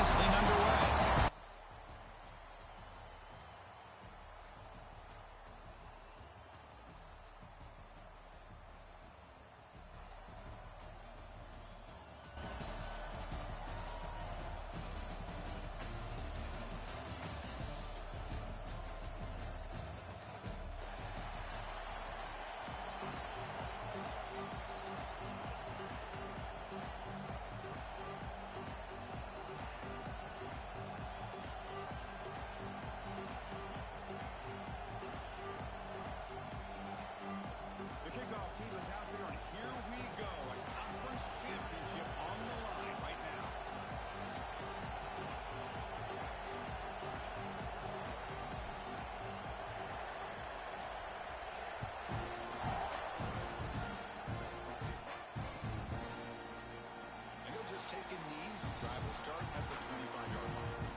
this thing underway. Team is out there, and here we go. A conference championship on the line right now. And he'll just take a knee. Drive will start at the 25-yard line.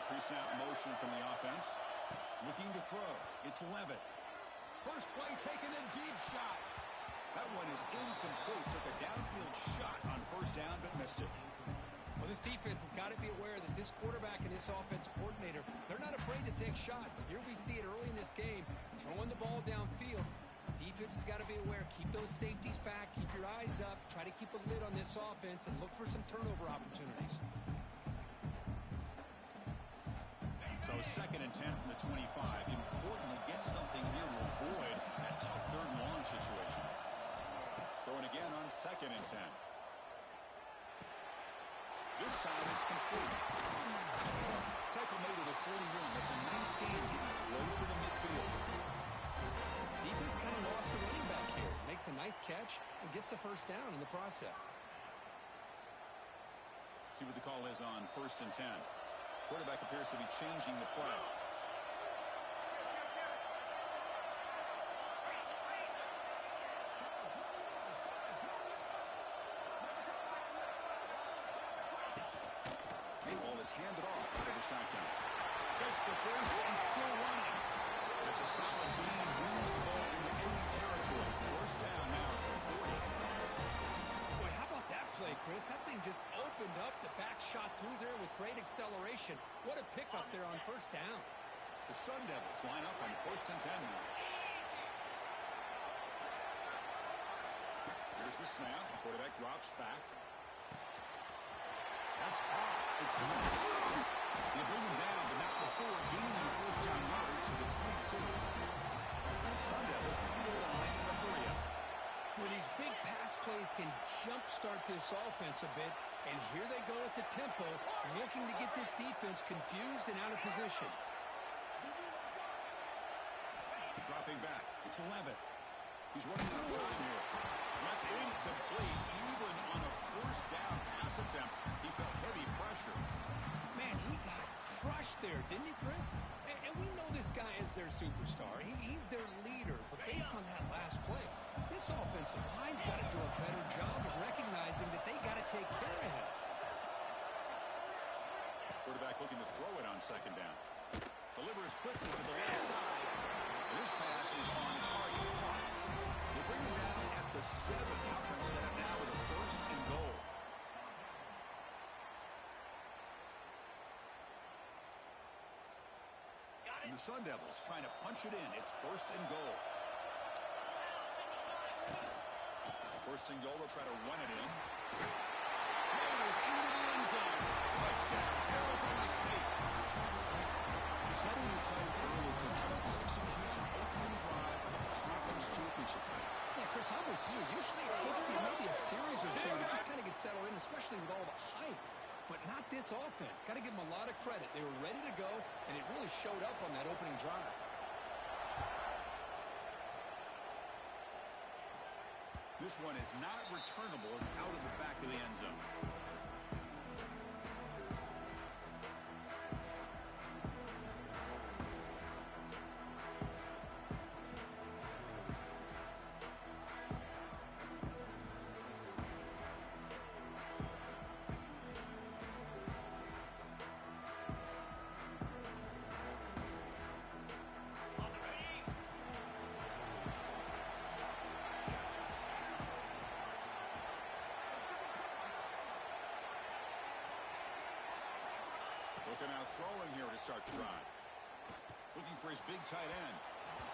Pre-snap motion from the offense. Looking to throw. It's Levitt. First play taken, a deep shot. That one is incomplete. Took a downfield shot on first down, but missed it. Well, this defense has got to be aware that this quarterback and this offensive coordinator, they're not afraid to take shots. Here we see it early in this game, throwing the ball downfield. The defense has got to be aware. Keep those safeties back. Keep your eyes up. Try to keep a lid on this offense and look for some turnover opportunities. So 2nd and 10 from the 25. Important to get something here to avoid that tough 3rd and long situation. Throwing again on 2nd and 10. This time it's complete. Tackle made at a 41. That's a nice game getting closer to midfield. Defense kind of lost the running back here. Makes a nice catch and gets the first down in the process. See what the call is on 1st and 10. Quarterback appears to be changing the play. Ball is handed off out of the shotgun. Gets the first and still running. It's a solid lead. Moves the ball into enemy territory. First down now at the 40. Boy, how about that play, Chris? That thing just opened up. The back shot through there with great acceleration. What a pickup there on first down. The Sun Devils line up on 1st and 10 now. Here's the snap. Quarterback drops back. That's caught. It's loose. They bring him down, but not before gaining the first down yardage to the 22. The Sun Devils come to the line in a hurry up. Well, these big pass plays can jumpstart this offense a bit, and here they go at the tempo, looking to get this defense confused and out of position. Dropping back. It's Levitt. He's running out of time here. That's incomplete. Even on a first down pass attempt, he felt heavy pressure. Man, he got crushed there, didn't he, Chris? And we know this guy is their superstar. He's their leader. But based on that last play, this offensive line's got to do a better job of recognizing that they got to take care of him. Quarterback looking to throw it on 2nd down. Delivers quickly to the left side. This pass is on target. They bring him down at the 7. Outcome set up now with a 1st and goal. And the Sun Devils trying to punch it in. It's 1st and goal. 1st and goal, they'll try to run it in. Goes into the end zone. Touchdown, Arizona State. Setting the tone early for the execution opening drive of the conference championship. Yeah, Chris, I'm with you. Usually it takes you maybe a series or two to just kind of get settled in, especially with all the hype. But not this offense. Got to give them a lot of credit. They were ready to go, and it really showed up on that opening drive. This one is not returnable. It's out of the back of the end zone. They're now throwing here to start the drive. Looking for his big tight end.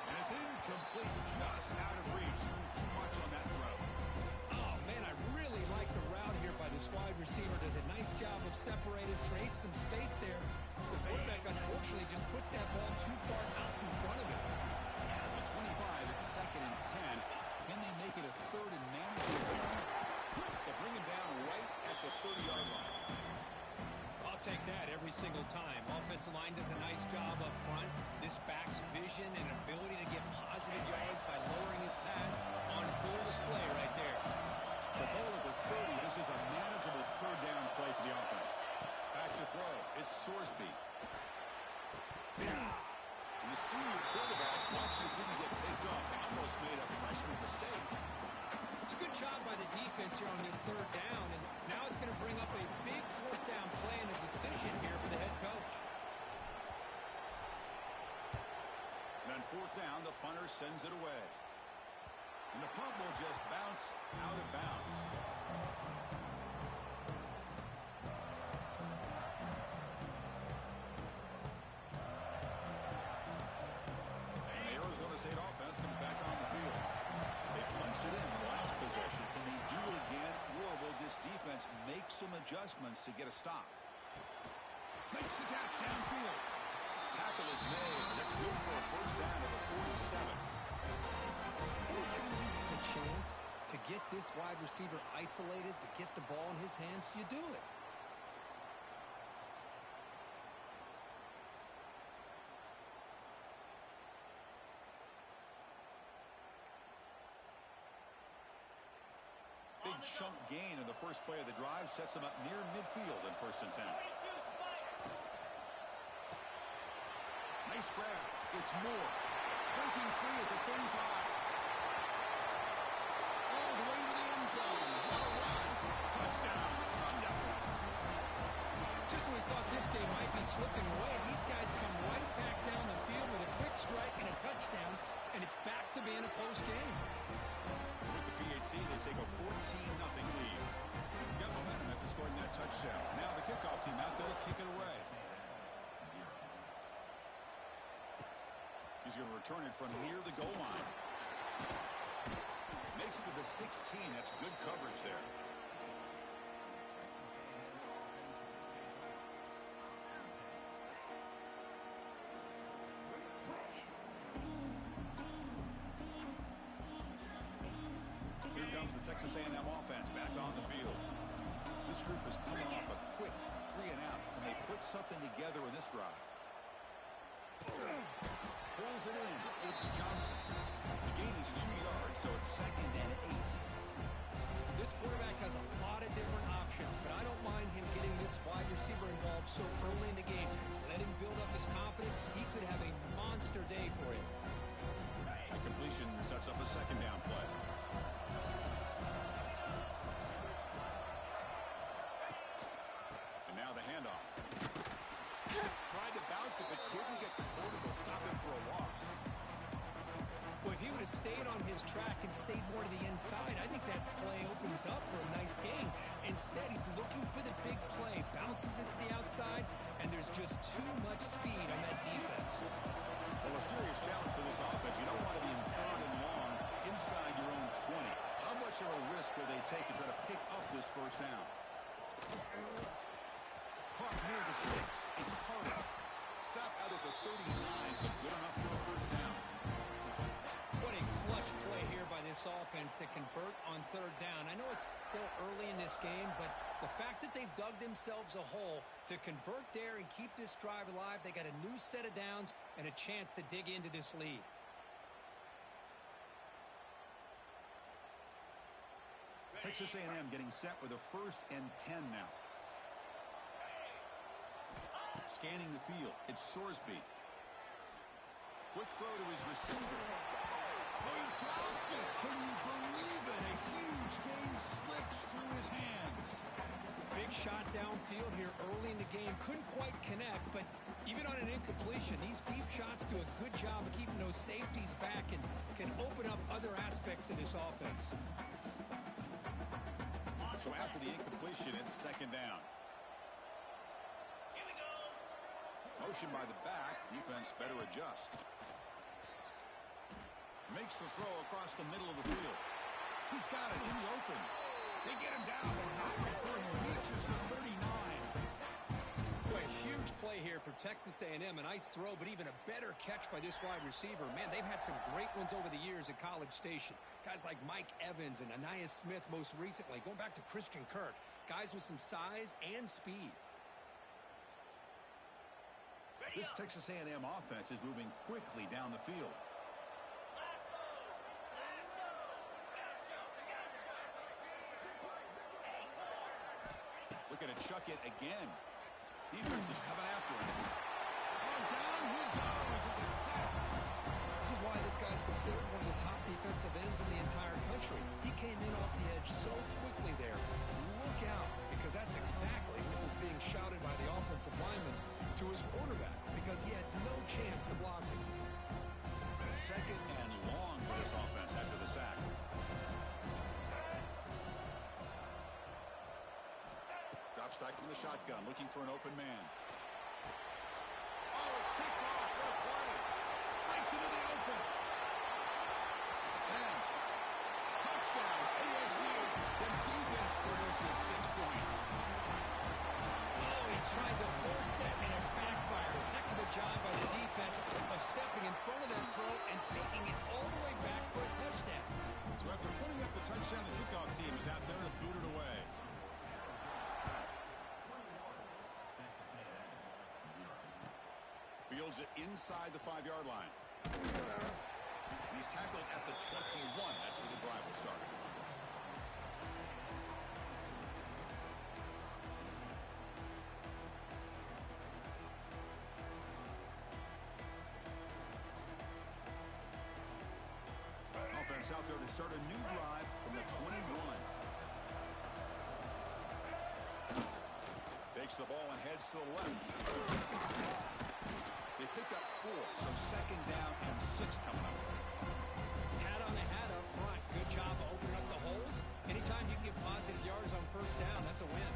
And it's incomplete, just out of reach. Too much on that throw. Oh, man, I really like the route here by this wide receiver. Does a nice job of separating, creates some space there. The quarterback, unfortunately, just puts that ball too far out in front of him. The 25, it's 2nd and 10. Can they make it a 3rd and manageable here? They'll bring him down right at the 30-yard line. I'll take that every single time. Offensive line does a nice job up front. This back's vision and ability to get positive yards by lowering his pads on full display right there. So ball at the 30. This is a manageable 3rd down play for the offense. Back to throw. It's Sorsby. And the senior quarterback, once he didn't get picked off, almost made a freshman mistake. It's a good job by the defense here on this 3rd down, and now it's going to bring up a big 4th down play and a decision here for the head coach. And on 4th down, the punter sends it away. And the punt will just bounce out of bounds. And the Arizona State offense comes back on the field. They punched it in the last possession. Can they do it again, or will this defense make some adjustments to get a stop? Makes the catch downfield. Tackle is made, and it's good for a 1st down at the 47. Anytime you have a chance to get this wide receiver isolated, to get the ball in his hands, you do it. Big chunk gain in the first play of the drive sets him up near midfield in 1st and 10. Nice grab. It's Moore. Breaking free at the 35. All the way to the end zone. What a run. Touchdown, Sun Devils. Just when we thought this game might be slipping away, these guys come right back down the field with a quick strike and a touchdown, and it's back to being a close game. With the PHC, they take a 14-0 lead. Got momentum after scoring that touchdown. Now the kickoff team out there to kick it away. He's going to return it from near the goal line. Makes it to the 16. That's good coverage there. Here comes the Texas A&M offense back on the field. This group is coming off a quick 3-and-out. Can they put something together in this drive? Pulls it in. It's Johnson. The gain is 2 yards, so it's 2nd and 8. This quarterback has a lot of different options, but I don't mind him getting this wide receiver involved so early in the game. Let him build up his confidence. He could have a monster day for him. The completion sets up a 2nd down play. And now the handoff. Tried to bounce it, but couldn't get the quarter to stop him for a loss. Well, if he would have stayed on his track and stayed more to the inside, I think that play opens up for a nice gain. Instead, he's looking for the big play, bounces it to the outside, and there's just too much speed on that defense. Well, a serious challenge for this offense. You don't want to be in 3rd and long inside your own 20. How much of a risk will they take to try to pick up this 1st down? Caught near the sticks. It's Carter. Stop out at the 39, but good enough for a 1st down. What a clutch play here by this offense to convert on 3rd down. I know it's still early in this game, but the fact that they've dug themselves a hole to convert there and keep this drive alive, they got a new set of downs and a chance to dig into this lead. Texas A&M getting set with a 1st and 10 now. Scanning the field. It's Sorsby. Quick throw to his receiver. He dropped it. Can you believe it? A huge gain slips through his hands. Big shot downfield here early in the game. Couldn't quite connect, but even on an incompletion, these deep shots do a good job of keeping those safeties back and can open up other aspects of this offense. So after the incompletion, it's 2nd down. Motion by the back. Defense better adjust. Makes the throw across the middle of the field. He's got it in the open. They get him down, but not before he reaches the 39. Boy, a huge play here for Texas A&M. A nice throw, but even a better catch by this wide receiver. Man, they've had some great ones over the years at College Station. Guys like Mike Evans and Anais Smith most recently, going back to Christian Kirk. Guys with some size and speed. This Texas A&M offense is moving quickly down the field. Looking to chuck it again. Defense is coming after him. Oh, down he goes. It's a sack. This is why this guy's considered one of the top defensive ends in the entire country. He came in off the edge so quickly there. Look out, because that's exactly what was being shouted by the offensive lineman to his quarterback, because he had no chance to block him. Second and long for this offense after the sack. Drops back from the shotgun, looking for an open man. Oh, it's picked off. What a play. Breaks into the open. It's in. Touchdown, ASU. The defense produces 6 points. Oh, he tried to force it, and it backfires. Heck of a job by the defense of stepping in front of that throw and taking it all the way back for a touchdown. So after putting up the touchdown, the kickoff team is out there to boot it away. Fields it inside the 5-yard line. And he's tackled at the 21. That's where the drive will start. Offense out there to start a new drive from the 21. Takes the ball and heads to the left. They pick up 4, so second down and 6 coming up. Hat on the hat up front. Good job of opening up the holes. Anytime you can get positive yards on first down, that's a win.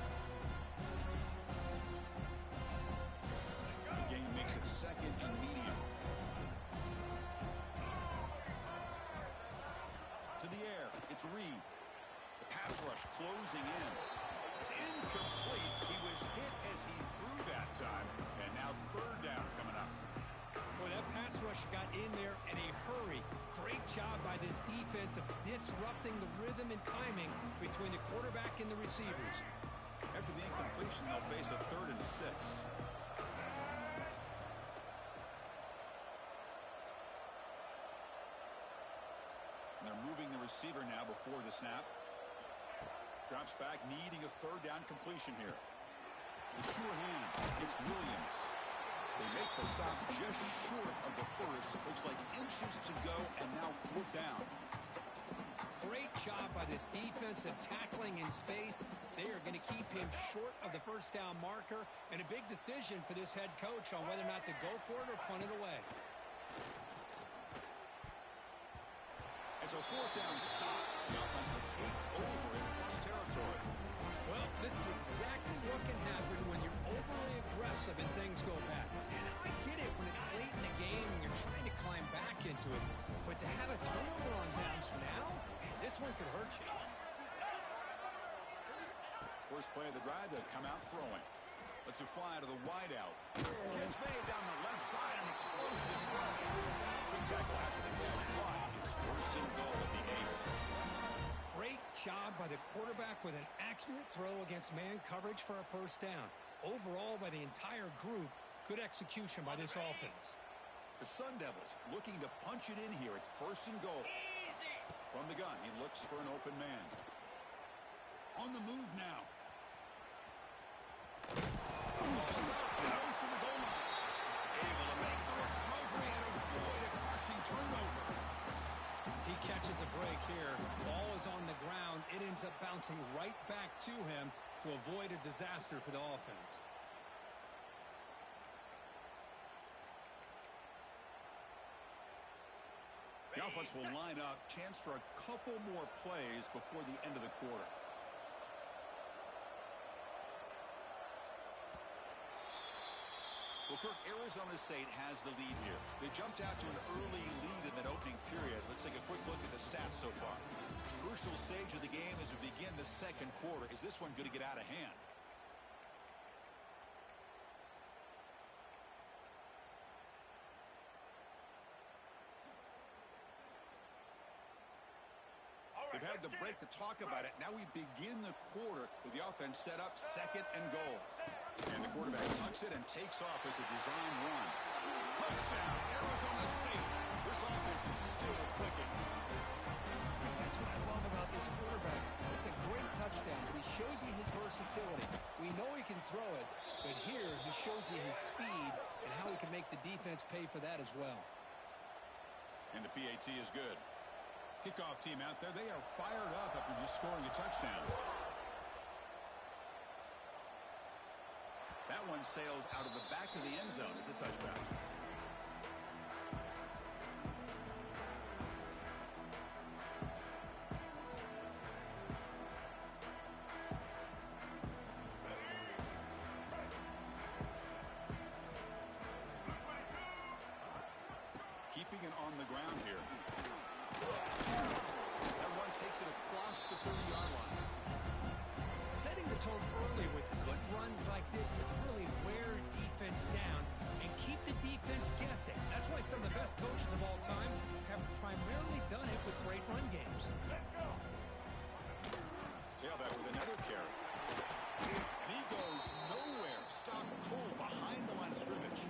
The game makes it second and medium. To the air, it's Reed. The pass rush closing in. It's incomplete. He was hit as he threw that time. And now third down coming up. Boy, that pass rush got in there in a hurry. Great job by this defense of disrupting the rhythm and timing between the quarterback and the receivers. After the incompletion, they'll face a 3rd and 6. And they're moving the receiver now before the snap. Drops back, needing a 3rd down completion here. The sure hand. It's Williams. They make the stop just short of the first. Looks like inches to go, and now 4th down. Great job by this defense of tackling in space. They are going to keep him short of the first down marker, and a big decision for this head coach on whether or not to go for it or punt it away. It's a 4th down stop. The offense will take over in plus territory. Well, this is exactly what can happen when you're overly aggressive and things go bad. And I get it when it's late in the game and you're trying to climb back into it. But to have a turnover on downs now, man, this one could hurt you. First play of the drive, they'll come out throwing. Lets it fly to the wideout. Catch made down the left side, an explosive run. Good tackle after the catch, but it's 1st and goal at the 8. Great job by the quarterback with an accurate throw against man coverage for a first down. Overall, by the entire group, good execution by this offense. The Sun Devils looking to punch it in here. It's 1st and goal. From the gun, he looks for an open man. On the move now. Falls out, goes to the goal line. Able to make the recovery and avoid a crushing turnover. He catches a break here. Ball is on the ground. It ends up bouncing right back to him to avoid a disaster for the offense. The offense will line up. Chance for a couple more plays before the end of the quarter. We'll Kirk, Arizona State has the lead here. They jumped out to an early lead in that opening period. Let's take a quick look at the stats so far. Crucial stage of the game as we begin the second quarter. Is this one going to get out of hand? We've had the break to talk about it. Now we begin the quarter with the offense set up, second and goal. And the quarterback tucks it and takes off as a design run. Touchdown, Arizona State. This offense is still clicking. Chris, that's what I love about this quarterback. It's a great touchdown, but he shows you his versatility. We know he can throw it, but here he shows you his speed and how he can make the defense pay for that as well. And the PAT is good. Kickoff team out there, they are fired up after just scoring a touchdown. That one sails out of the back of the end zone at the touchback. Keeping it on the ground here. That one takes it across the 30-yard line. Setting the tone early with good runs like this can really wear defense down and keep the defense guessing. That's why some of the best coaches of all time have primarily done it with great run games. Let's go. Tailback with another carry. And he goes nowhere. Stop cold behind the line of scrimmage.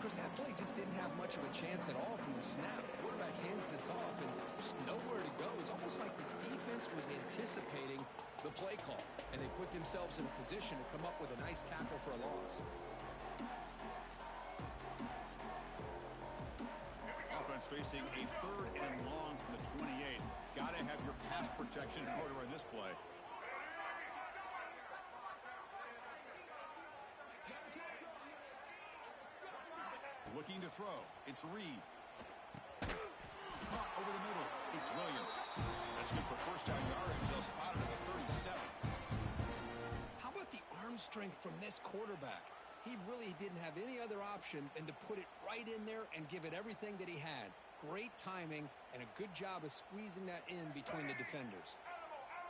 Chris, that play just didn't have much of a chance at all from the snap. Quarterback hands this off and there's nowhere to go. It's almost like the defense was anticipating the play call, and they put themselves in a position to come up with a nice tackle for a loss. Offense facing a third and long from the 28. Got to have your pass protection in order on this play. Looking to throw. It's Reed. Caught over the middle. It's Williams. That's good for first down yardage. They'll spot it at the 37. How about the arm strength from this quarterback? He really didn't have any other option than to put it right in there and give it everything that he had. Great timing and a good job of squeezing that in between the defenders.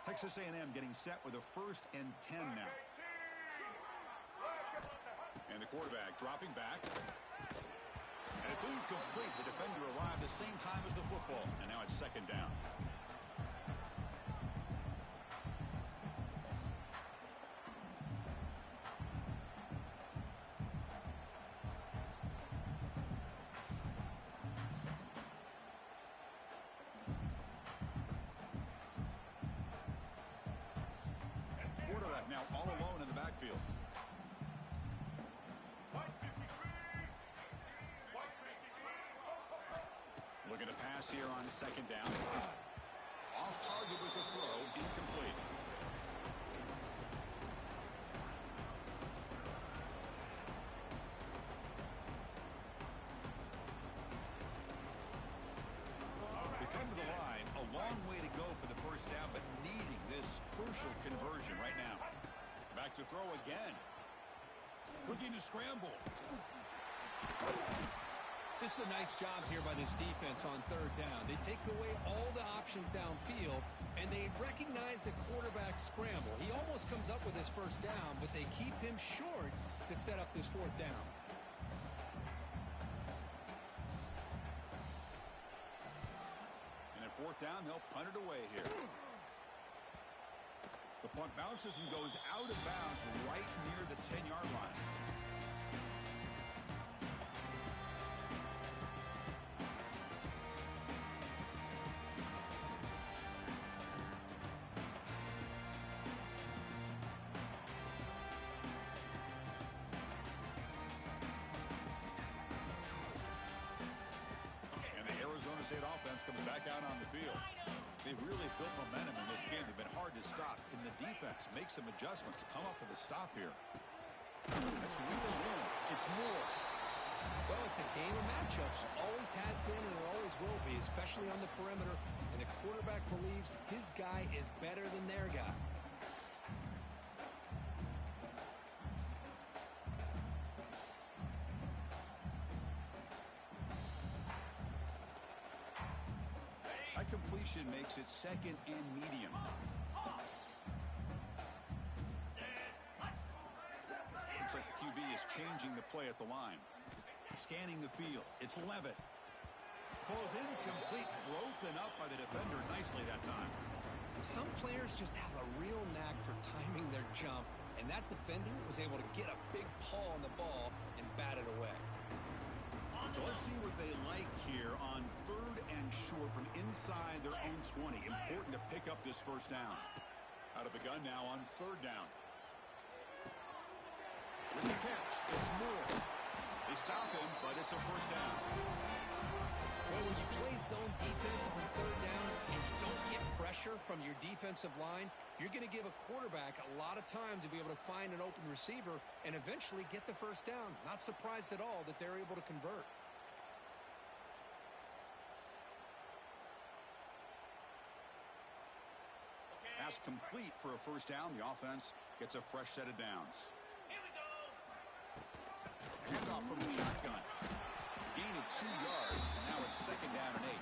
Texas A&M getting set with a 1st and 10 now. And the quarterback dropping back. And it's incomplete. The defender arrived the same time as the football. And now it's second down. Quarterback now all alone in the backfield. Looking to pass here on second down. Off target with the throw, incomplete. They come to the line, a long way to go for the first down, but needing this crucial conversion right now. Back to throw again. Looking to scramble. This is a nice job here by this defense on third down. They take away all the options downfield, and they recognize the quarterback scramble. He almost comes up with his first down, but they keep him short to set up this fourth down. And at fourth down, they'll punt it away here. The punt bounces and goes out of bounds right near the 10-yard line. Arizona State offense comes back out on the field. They've really built momentum in this game. They've been hard to stop. Can the defense make some adjustments, come up with a stop here? That's really in. It's more. Well, it's a game of matchups. Always has been and it always will be, especially on the perimeter. And the quarterback believes his guy is better than their guy. completion makes it second and medium. Looks like the QB is changing the play at the line. Scanning the field. It's Levitt. Falls incomplete. Broken up by the defender nicely that time. Some players just have a real knack for timing their jump, and that defender was able to get a big paw on the ball and bat it away. So let's see what they like here on 3rd and short from inside their own 20. Important to pick up this first down. Out of the gun now on 3rd down. With the catch, it's Moore. They stop him, but it's a first down. Well, when you play zone defense on 3rd down and you don't get pressure from your defensive line, you're going to give a quarterback a lot of time to be able to find an open receiver and eventually get the first down. Not surprised at all that they're able to convert. Pass complete for a first down. The offense gets a fresh set of downs. Handoff from the shotgun. Gain of 2 yards. Now it's 2nd down and 8.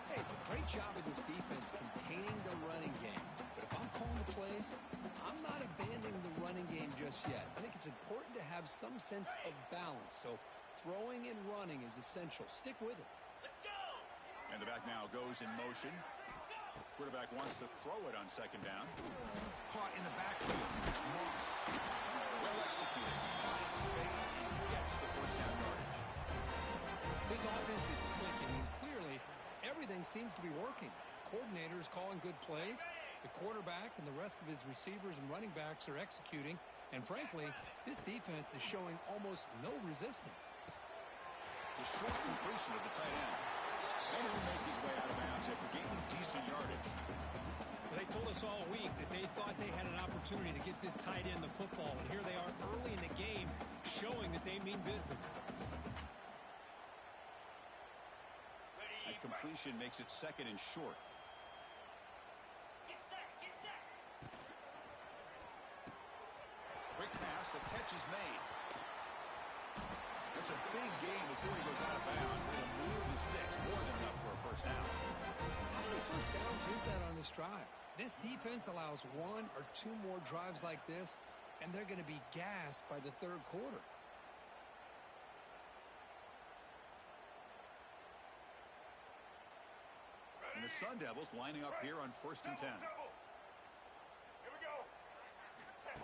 Hey, it's a great job of this defense containing the running game. But if I'm calling the plays, I'm not abandoning the running game just yet. I think it's important to have some sense of balance. So throwing and running is essential. Stick with it. Let's go! And the back now goes in motion. Quarterback wants to throw it on 2nd down. Caught in the backfield. It's Moss. Well executed. Finds space and gets the first down yardage. This offense is clicking, and clearly everything seems to be working. The coordinator is calling good plays. The quarterback and the rest of his receivers and running backs are executing. And frankly, this defense is showing almost no resistance. The short completion of the tight end. And he'll make his way out of bounds after gaining decent yardage. They told us all week that they thought they had an opportunity to get this tight end the football, and here they are early in the game showing that they mean business. That completion makes it 2nd and short. Get set! Get set! Quick pass, the catch is made. It's a big game before he goes out of bounds. Going to move the sticks, more than enough for a first down. How many first downs is that on this drive? This defense allows 1 or 2 more drives like this, and they're going to be gassed by the 3rd quarter. And the Sun Devils lining up here on 1st and 10. Here we go!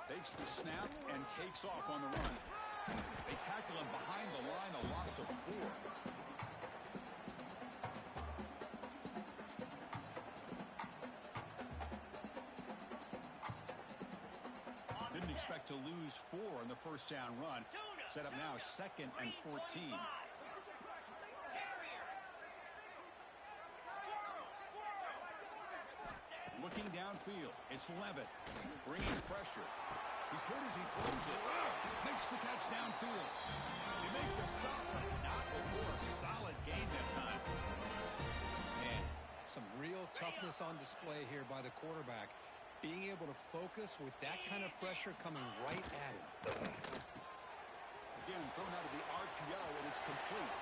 Takes the snap and takes off on the run. They tackle him behind the line, a loss of 4. Didn't expect to lose 4 on the first down run. Set up now 2nd and 14. Looking downfield, it's Levitt. Bringing pressure. He's hit as he throws it. Makes the catch downfield. They make the stop, but not before a solid gain that time. Man, some real toughness on display here by the quarterback. Being able to focus with that kind of pressure coming right at him. Again, thrown out of the RPO, and it's complete.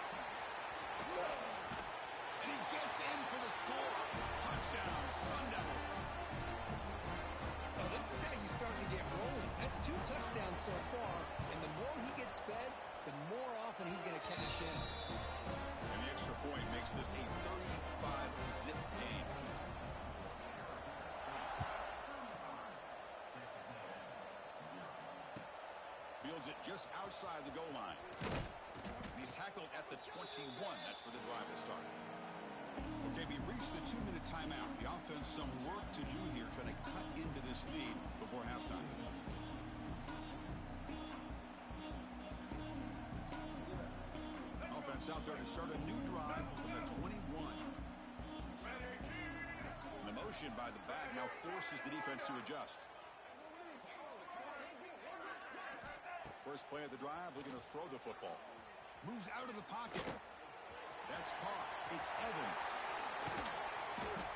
And he gets in for the score. Touchdown, Sun Devils. Well, this is how you start to get rolling. That's 2 touchdowns so far, and the more he gets fed, the more often he's going to cash in. And the extra point makes this a 35-zip game. Fields it just outside the goal line. And he's tackled at the 21. That's where the drive will start. Okay, we've reached the 2-minute timeout. The offense, some work to do here, trying to cut into this lead before halftime. Offense out there to start a new drive from the 21. And the motion by the back now forces the defense to adjust. First play of the drive, looking to throw the football. Moves out of the pocket. That's caught. It's Evans.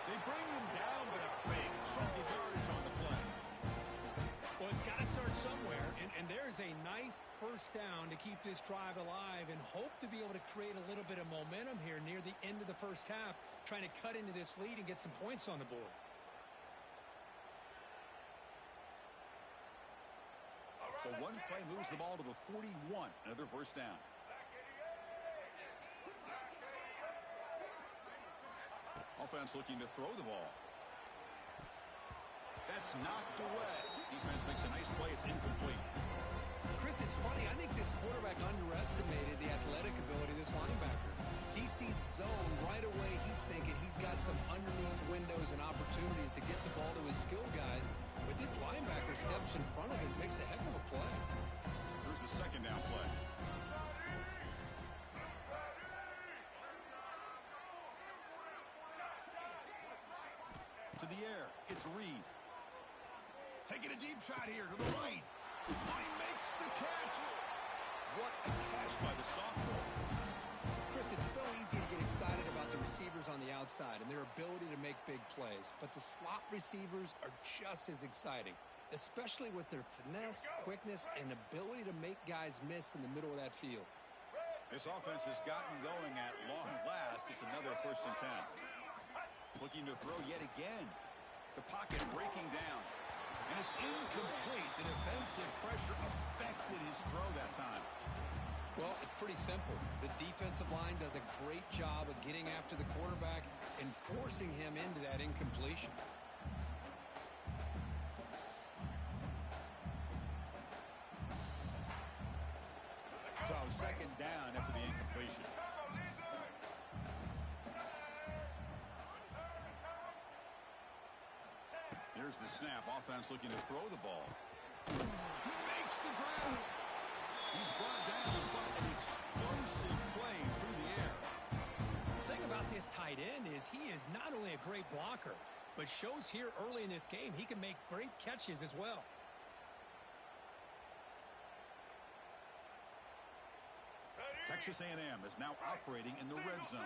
They bring him down, but a big chunk of yardage on the play. Well, it's got to start somewhere, and there is a nice nice first down to keep this drive alive and hope to be able to create a little bit of momentum here near the end of the first half, trying to cut into this lead and get some points on the board. So one play moves the ball to the 41. Another first down. Offense looking to throw the ball. That's knocked away. Defense makes a nice play. It's incomplete. Chris, it's funny. I think this quarterback underestimated the athletic ability of this linebacker. He sees zone right away. He's thinking he's got some underneath windows and opportunities to get the ball to his skill guys. But this linebacker steps in front of him, makes a heck of a play. Here's the second down play. To the air. It's Reed. Taking a deep shot here to the right. He makes the catch. What a catch by the sophomore. Chris, it's so easy to get excited about the receivers on the outside and their ability to make big plays. But the slot receivers are just as exciting, especially with their finesse, quickness, and ability to make guys miss in the middle of that field. This offense has gotten going at long last. It's another 1st and 10. Looking to throw yet again. The pocket breaking down. And it's incomplete. The defensive pressure affected his throw that time. Well, it's pretty simple. The defensive line does a great job of getting after the quarterback and forcing him into that incompletion. So second down after the incompletion. Here's the snap. Offense looking to throw the ball. He makes the grab. He's brought down, but an explosive play through the air. The thing about this tight end is he is not only a great blocker, but shows here early in this game he can make great catches as well. Texas A&M is now operating in the red zone.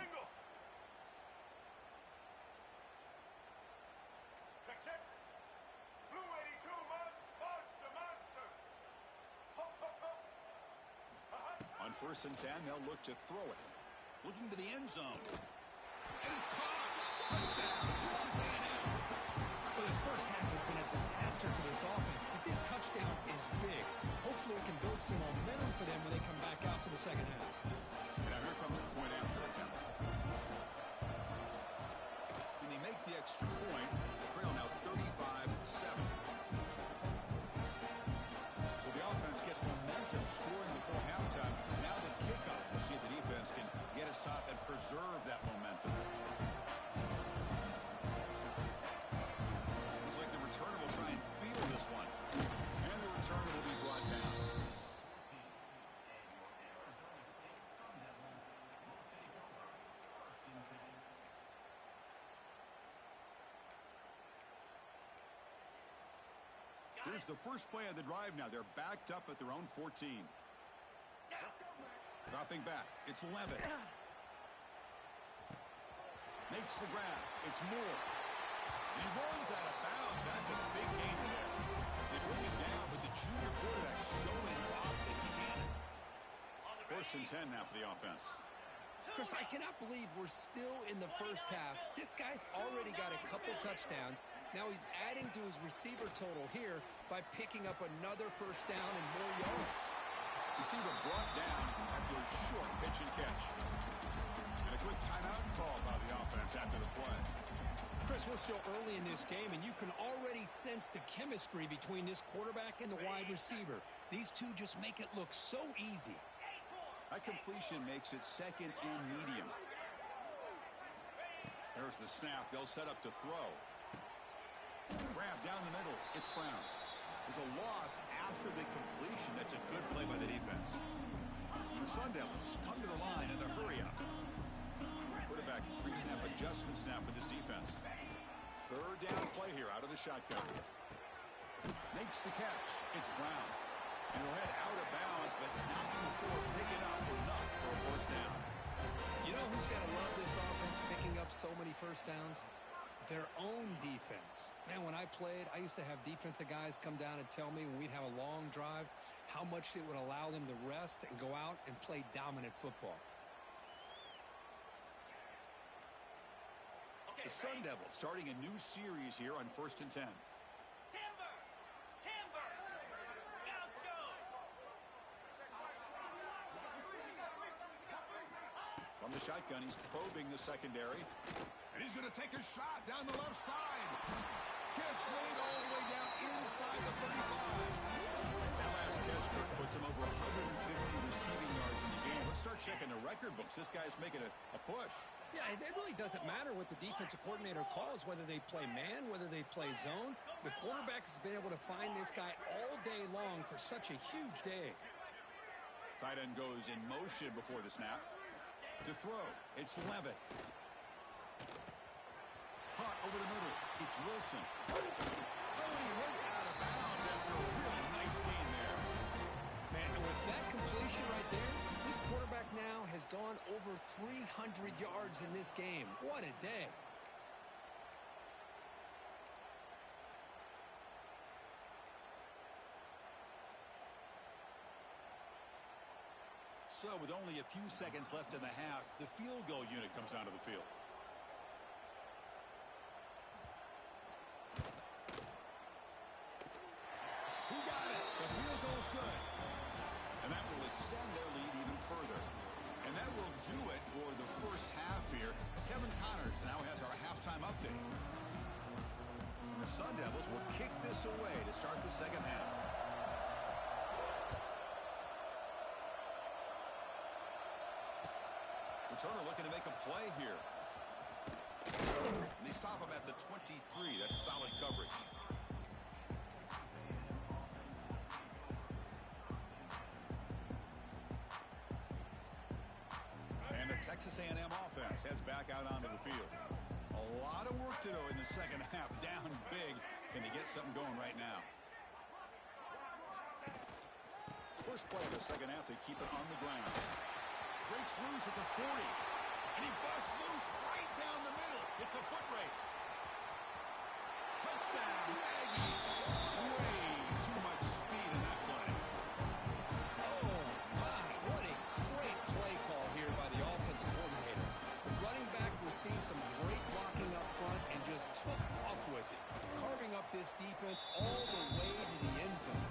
On 1st and 10, they'll look to throw it. Looking to the end zone. And it's caught. Touchdown, Texas A&M. Well, this first half has been a disaster for this offense, but this touchdown is big. Hopefully it can build some momentum for them when they come back out for the second half. Now here comes the point after attempt. When they make the extra point, the trail now 35-7. So the offense gets momentum scoring before halftime. Now the kickoff. We'll see if the defense can get us top and preserve that momentum. Looks like the returner will try and field this one. And the returner will be brought down. Here's the first play of the drive now. They're backed up at their own 14. Dropping back. It's Levitt. Makes the grab. It's Moore. He runs out of bounds. That's a big gain there. They bring him down, but the junior quarterback showing off the cannon. 1st and 10 now for the offense. Chris, I cannot believe we're still in the first half. This guy's already got a couple touchdowns. Now he's adding to his receiver total here by picking up another first down and more yards. Receiver brought down after a short pitch and catch. And a quick timeout call by the offense after the play. Chris, we're still early in this game, and you can already sense the chemistry between this quarterback and the wide receiver. These two just make it look so easy. That completion makes it 2nd and medium. There's the snap. They'll set up to throw. Grab down the middle. It's Brown. There's a loss after the completion. That's a good play by the defense. The Sun Devils come to the line in the hurry-up. Quarterback pre-snap adjustments now for this defense. 3rd down play here out of the shotgun. Makes the catch. It's Brown. And he'll head out of bounds, but not before picking up enough for a 1st down. You know who's got to love this offense picking up so many first downs? Their own defense. Man, when I played, I used to have defensive guys come down and tell me when we'd have a long drive how much it would allow them to rest and go out and play dominant football. The Sun Devils starting a new series here on 1st and 10. Timber! Timber! Gaucho! From the shotgun, he's probing the secondary. And he's going to take a shot down the left side. Catch made all the way down inside the 35. That last catch, Kirk, puts him over 150 receiving yards in the game. Let's start checking the record books. This guy's making a push. Yeah, it really doesn't matter what the defensive coordinator calls, whether they play man, whether they play zone. The quarterback has been able to find this guy all day long for such a huge day. Tight end goes in motion before the snap. To throw, it's Levitt. Caught over the middle, it's Wilson. Oh, he hits out of bounds after a really nice gain there. Man, with that completion right there, this quarterback now has gone over 300 yards in this game. What a day. So with only a few seconds left in the half, the field goal unit comes onto the field. He got it. The field goal's good. And that will extend their lead even further. And that will do it for the first half here. Kevin Connors now has our halftime update. The Sun Devils will kick this away to start the second half. Returner looking to make a play here. And they stop him at the 23. That's solid coverage. And the Texas A&M offense heads back out onto the field. A lot of work to do in the second half. Down big. Can they get something going right now? First play of the second half, they keep it on the ground. Breaks loose at the 40. And he busts loose right down the middle. It's a foot race. Touchdown, Aggies. Way too much speed in that play. Oh, my. What a great play call here by the offensive coordinator. The running back received some great blocking up front and just took off with it, carving up this defense all the way to the end zone.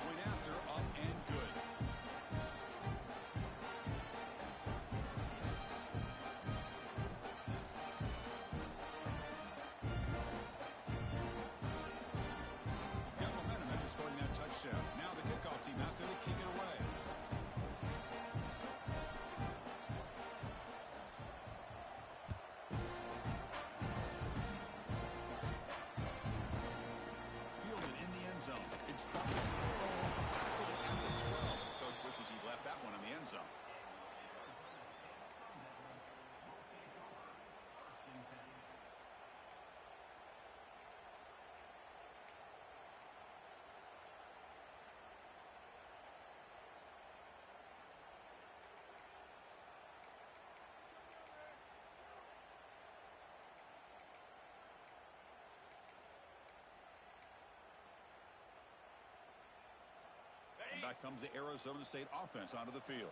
Point after, up and good. Now the kickoff team out there to kick it away. Fielded in the end zone. It's Buffalo. Tackled at the 12. The coach wishes he'd left that one in the end zone. And back comes the Arizona State offense onto the field.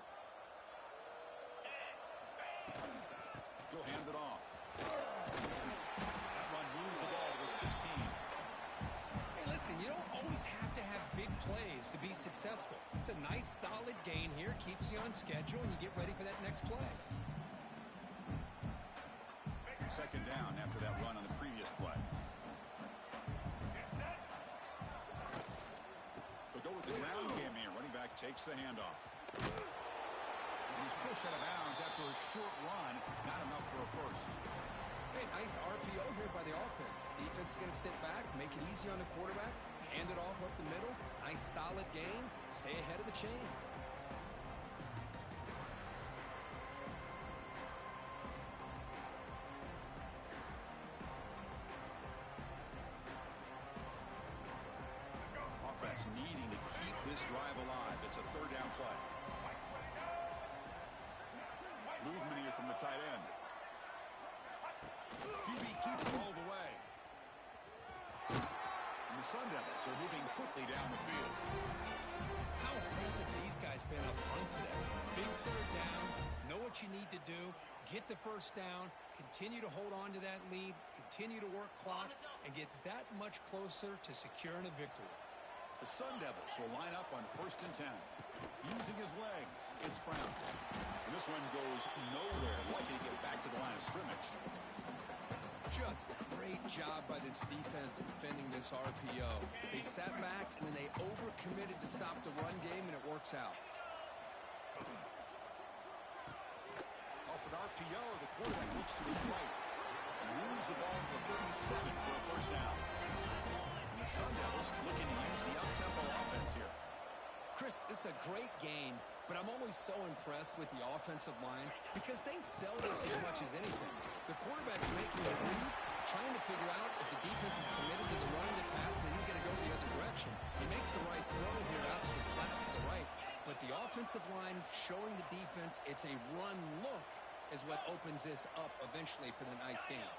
He'll hand it off. That run moves the ball to the 16. Hey, listen, you don't always have to have big plays to be successful. It's a nice, solid gain here, keeps you on schedule, and you get ready for that next play. Second down after that run on the previous play. They'll go with the ground game here. Running back takes the handoff. He's pushed out of bounds after a short run. Not enough for a first. Hey, nice RPO here by the offense. Defense is going to sit back, make it easy on the quarterback, hand it off up the middle. Nice, solid gain. Stay ahead of the chains. Offense needing to keep this drive alive. It's a third down play. Movement here from the tight end. QB keeps it all the way. And the Sun Devils are moving quickly down the field. How impressive these guys been up front today. Big third down, know what you need to do, get the first down, continue to hold on to that lead, continue to work clock, and get that much closer to securing a victory. The Sun Devils will line up on 1st and 10. Using his legs, it's Brown. And this one goes nowhere, likely to get back to the line of scrimmage. Just great job by this defense defending this RPO. They sat back and then they overcommitted to stop the run game, and it works out. Off an RPO, the quarterback looks to his right. Moves the ball to the 37 for a first down. And the Sun Devils looking to use the up-tempo offense here. Chris, this is a great game, but I'm always so impressed with the offensive line because they sell this as much as anything. The quarterback's making a read, trying to figure out if the defense is committed to the run of the pass, and then he's going to go the other direction. He makes the right throw here out to the flat to the right, but the offensive line showing the defense it's a run look is what opens this up eventually for the nice game.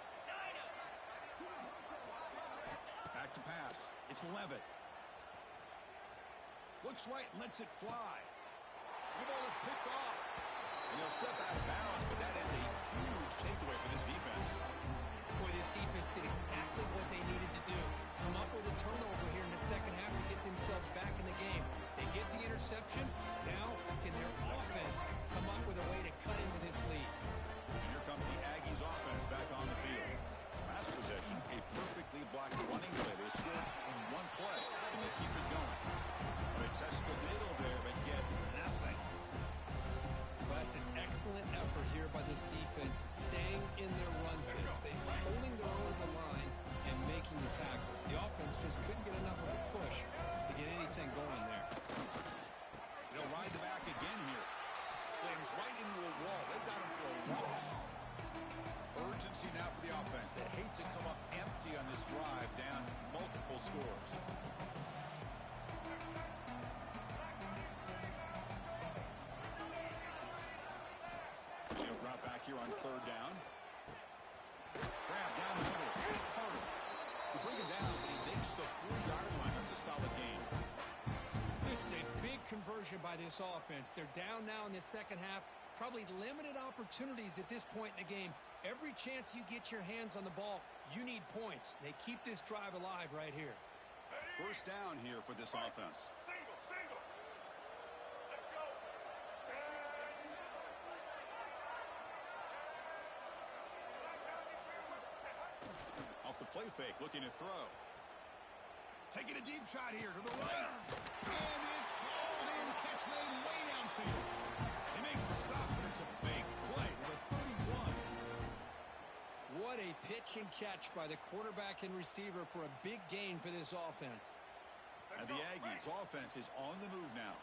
Back to pass. It's Levitt. Looks right and lets it fly. The ball is picked off. And he'll step out of bounds, but that is a huge takeaway for this defense. Boy, this defense did exactly what they needed to do. Come up with a turnover here in the second half to get themselves back in the game. They get the interception. Now, can their offense come up with a way to cut into this lead? And here comes the Aggies offense back on the field. Last possession, a perfectly blocked running play. They scored in one play, and they keep it going. They test the middle there, but get nothing. Well, that's an excellent effort here by this defense, staying in their run fits. They're holding their own at the line and making the tackle. The offense just couldn't get enough of a push to get anything going there. They'll ride the back again here. Slams right into a wall. They got him for a loss. Urgency now for the offense. They hate to come up empty on this drive, down multiple scores. He'll drop back here on 3rd down. Grab down the middle. It's Carter. They bring him down, but he makes the 4-yard line. That's a solid game. This is a big conversion by this offense. They're down now in the second half. Probably limited opportunities at this point in the game. Every chance you get your hands on the ball, you need points. They keep this drive alive right here. 1st down here for this offense. Single. Let's go. Off the play fake, looking to throw. Taking a deep shot here to the right. And it's hauled in. Catch made way downfield. They make the stop, but it's a big play with a 31. What a pitch and catch by the quarterback and receiver for a big gain for this offense. And the Aggies' offense is on the move now.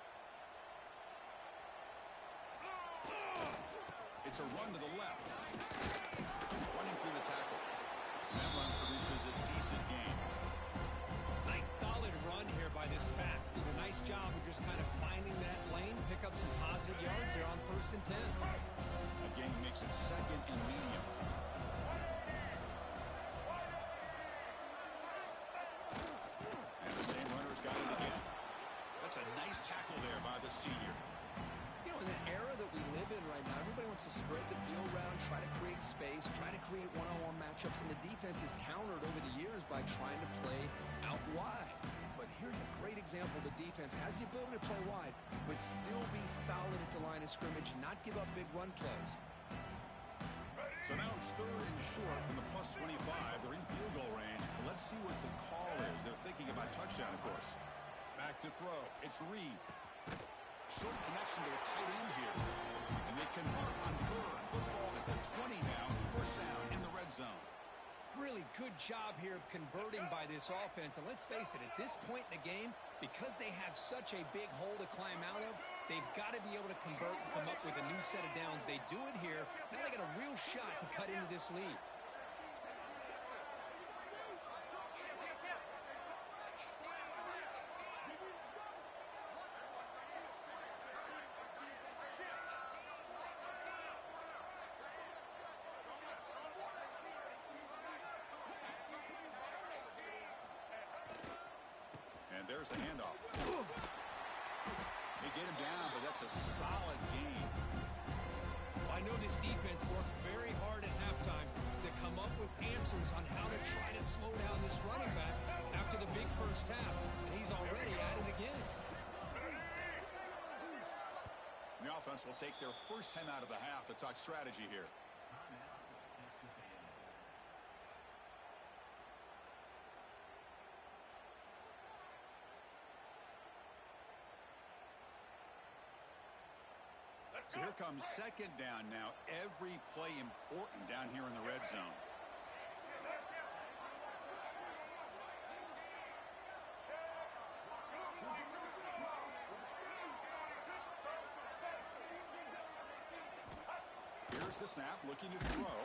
It's a run to the left. Running through the tackle. And that run produces a decent gain. Nice solid run here by this back. Did a nice job of just kind of finding that lane, pick up some positive yards here on 1st and 10. Again, makes it 2nd and medium. And the same runner's got it again. That's a nice tackle there by the senior. You know, in the era that we live in right now, everybody wants to spread the field around, try to create space, try to create one-on-one matchups, and the defense is countered over the years by trying to play out wide. But here's a great example. The defense has the ability to play wide, but still be solid at the line of scrimmage, not give up big run plays. So now it's 3rd and short from the +25. They're in field goal range. Let's see what the call is. They're thinking about touchdown, of course. Back to throw. It's Reed. Short connection to the tight end here. And they convert on 3rd. Football at the 20 now. 1st down in the red zone. Really good job here of converting by this offense. And let's face it, at this point in the game, because they have such a big hole to climb out of, they've got to be able to convert and come up with a new set of downs. They do it here. Now they got a real shot to cut into this lead. And there's the handoff. They get him down, but that's a solid game. I know this defense worked very hard at halftime to come up with answers on how to try to slow down this running back after the big first half, and he's already at it again. The offense will take their first time out of the half to talk strategy here. So here comes second down now. Every play important down here in the red zone. Here's the snap, looking to throw.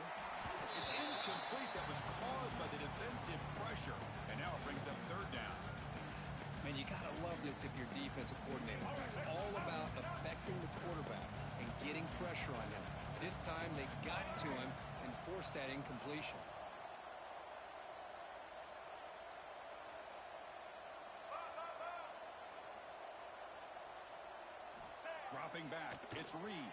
It's incomplete. That was caused by the defensive pressure. And now it brings up third down. Man, you got to love this if you're defensive coordinator. It's all about affecting the quarterback and getting pressure on him. This time they got to him and forced that incompletion. Dropping back, it's Reed.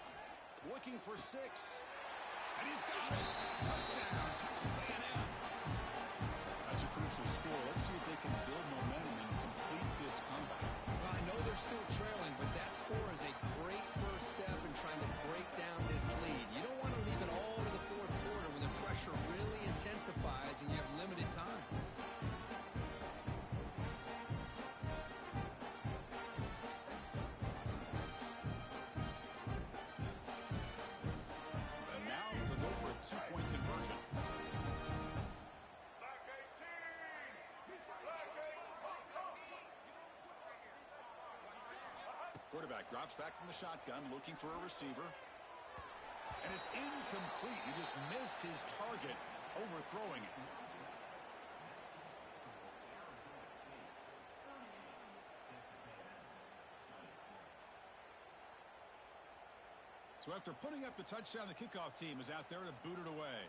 Looking for 6. And he's got it. Touchdown, Texas A&M. That's a crucial score. Let's see if they can build momentum and complete this comeback. Well, I know they're still trailing, but that score is a great first step in trying to break down this lead. You don't want to leave it all to the fourth quarter when the pressure really intensifies and you have limited time. And now we'll go for a 2-point conversion. Quarterback drops back from the shotgun, looking for a receiver. And it's incomplete. He just missed his target, overthrowing it. So after putting up the touchdown, the kickoff team is out there to boot it away.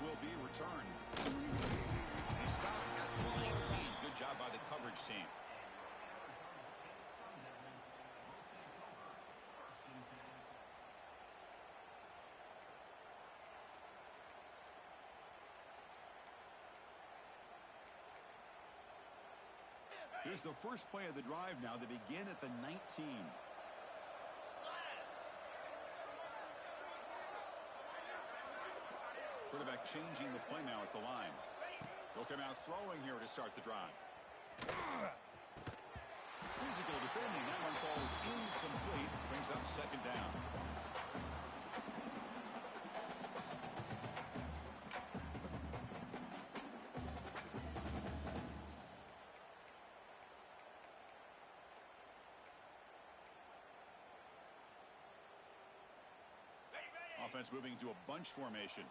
Will be returned. He stopped at the 19. Good job by the coverage team. Here's the first play of the drive now. They begin at the 19. Quarterback changing the play now at the line. He'll come out throwing here to start the drive. Physical defending. That one falls incomplete. Brings up second down. Offense moving into a bunch formation.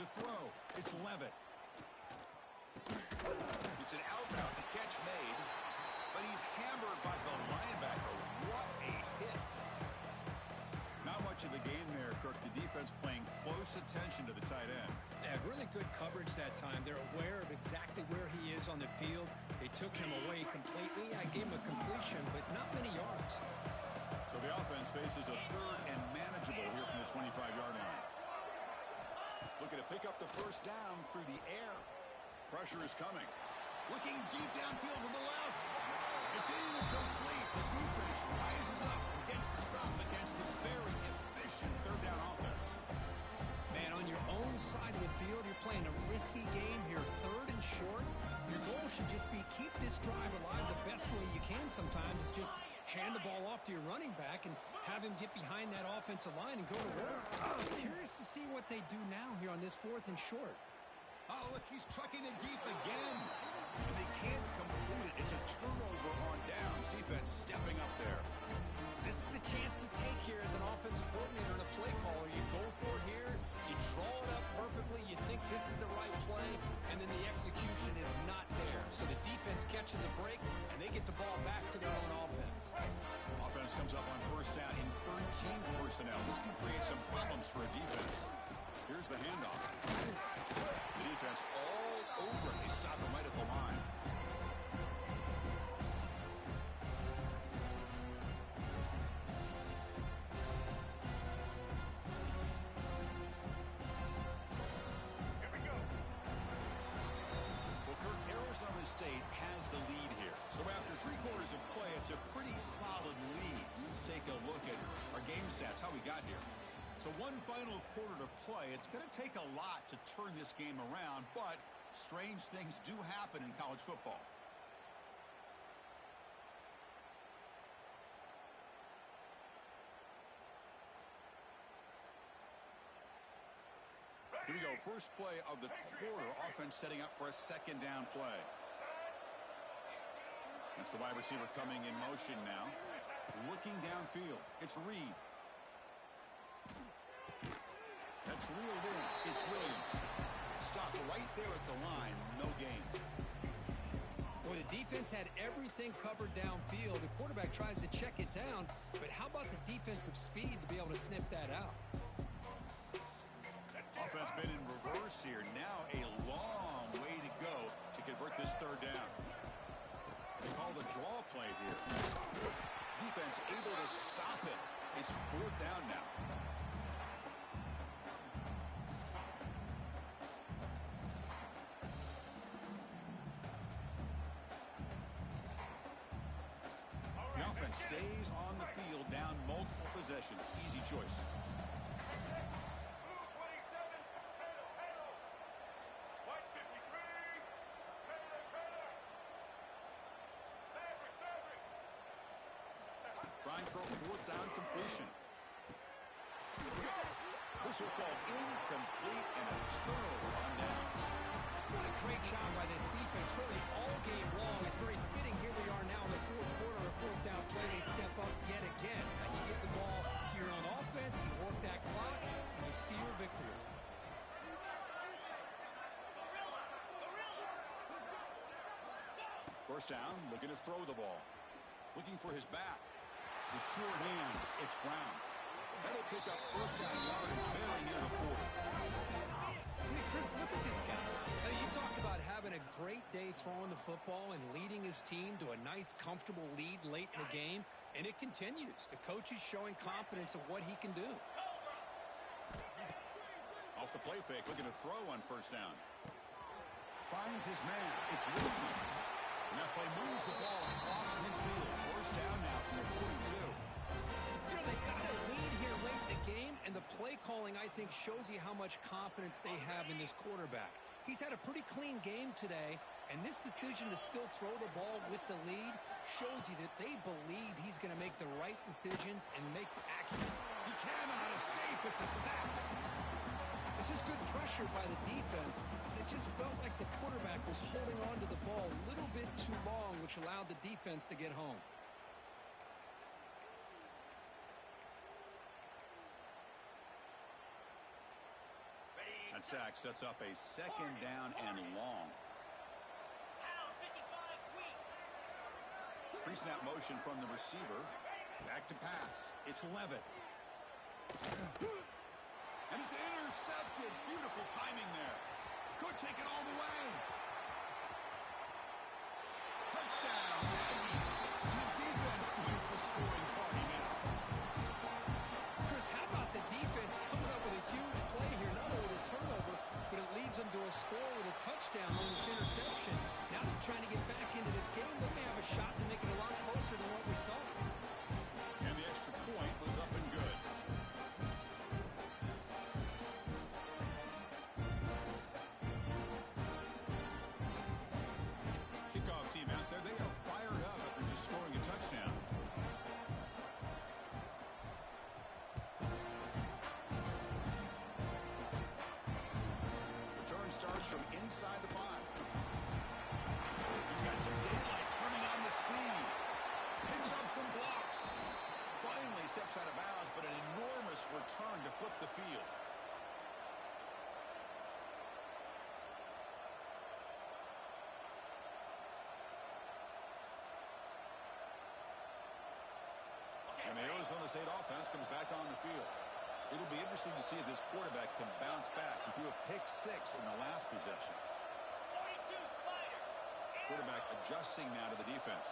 To throw, it's Levitt. It's an out-route, the catch made, but he's hammered by the linebacker. What a hit. Not much of a gain there, Kirk. The defense paying close attention to the tight end. Yeah, really good coverage that time. They're aware of exactly where he is on the field. They took him away completely. I gave him a completion, but not many yards. So the offense faces a third and manageable here from the 25-yard line. Looking to pick up the first down through the air. Pressure is coming. Looking deep downfield to the left. It's incomplete. The defense rises up, gets the stop against this very efficient third down offense. Man, on your own side of the field, you're playing a risky game here. Third and short. Your goal should just be keep this drive alive the best way you can sometimes. Is just hand the ball off to your running back and have him get behind that offensive line and go to work. Curious to see what they do now here on this fourth and short. Oh, look, he's trucking it deep again. And they can't complete it. It's a turnover on downs. Defense stepping up there. This is the chance you take here as an offensive coordinator and a play caller. You go for it here. You draw it up perfectly. You think this is the right play, and then the execution is not there. So the defense catches a break, and they get the ball back to their own offense. Offense times for a defense. Here's the handoff. The defense all over it. They stop him right at the line. Arizona State has the lead here. So after 3 quarters of play, it's a pretty solid lead. Let's take a look at our game stats, how we got here. So 1 final quarter to play. It's going to take a lot to turn this game around, but strange things do happen in college football. Here we go. First play of the quarter. Offense setting up for a 2nd down play. That's the wide receiver coming in motion now. Looking downfield. It's Reed. That's reeled in. It's Williams. Stopped right there at the line. No gain. Well, the defense had everything covered downfield. The quarterback tries to check it down, but how about the defensive speed to be able to sniff that out? Offense been in reverse here. Now a long way to go to convert this 3rd down. They call the draw play here. Defense able to stop it. It's 4th down now. The offense stays on the field, down multiple possessions. Easy choice. Trying for a 4th down completion. This will fall incomplete and a turnover on downs. What a great job by this defense, really all game long. It's very fitting. Here we are now in the 4th quarter, a 4th down play. They step up yet again. Now you get the ball to your own offense, you work that clock, and you see your victory. First down, looking to throw the ball. Looking for his back. The sure hands, it's Brown. That'll pick up first down yardage very near the 40. I mean, Chris, look at this guy. Now, you talk about having a great day throwing the football and leading his team to a nice, comfortable lead late in the game, and it continues. The coach is showing confidence of what he can do. Off the play fake, looking to throw on first down. Finds his man. It's Wilson. And that play moves the ball across midfield. First down now from the 42. You know, they've got a lead here late in the game, and the play calling, I think, shows you how much confidence they have in this quarterback. He's had a pretty clean game today, and this decision to still throw the ball with the lead shows you that they believe he's going to make the right decisions and make accurate. He cannot escape. It's a sack. This is good pressure by the defense. It just felt like the quarterback was holding on to the ball a little bit too long, which allowed the defense to get home. That sack sets up a 2nd down and long. Pre-snap motion from the receiver. Back to pass. It's Levitt. And it's intercepted. Beautiful timing there. Could take it all the way. Touchdown, Aggies. And the defense joins the scoring party now. Chris, how about the defense coming up with a huge play here? Not only the turnover, but it leads them to a score with a touchdown on this interception. Now they're trying to get back into this game. They may have a shot to make it a lot closer than what we thought. And the extra point was up and good. Kickoff team out there, they are fired up after just scoring a touchdown. Return starts from inside the 5. He's got some daylight turning on the speed. Picks up some blocks. Finally steps out of bounds, but an enormous return to flip the field. And the Arizona State offense comes back on the field. It'll be interesting to see if this quarterback can bounce back. He threw a pick-6 in the last possession. 42, Spider. Quarterback adjusting now to the defense.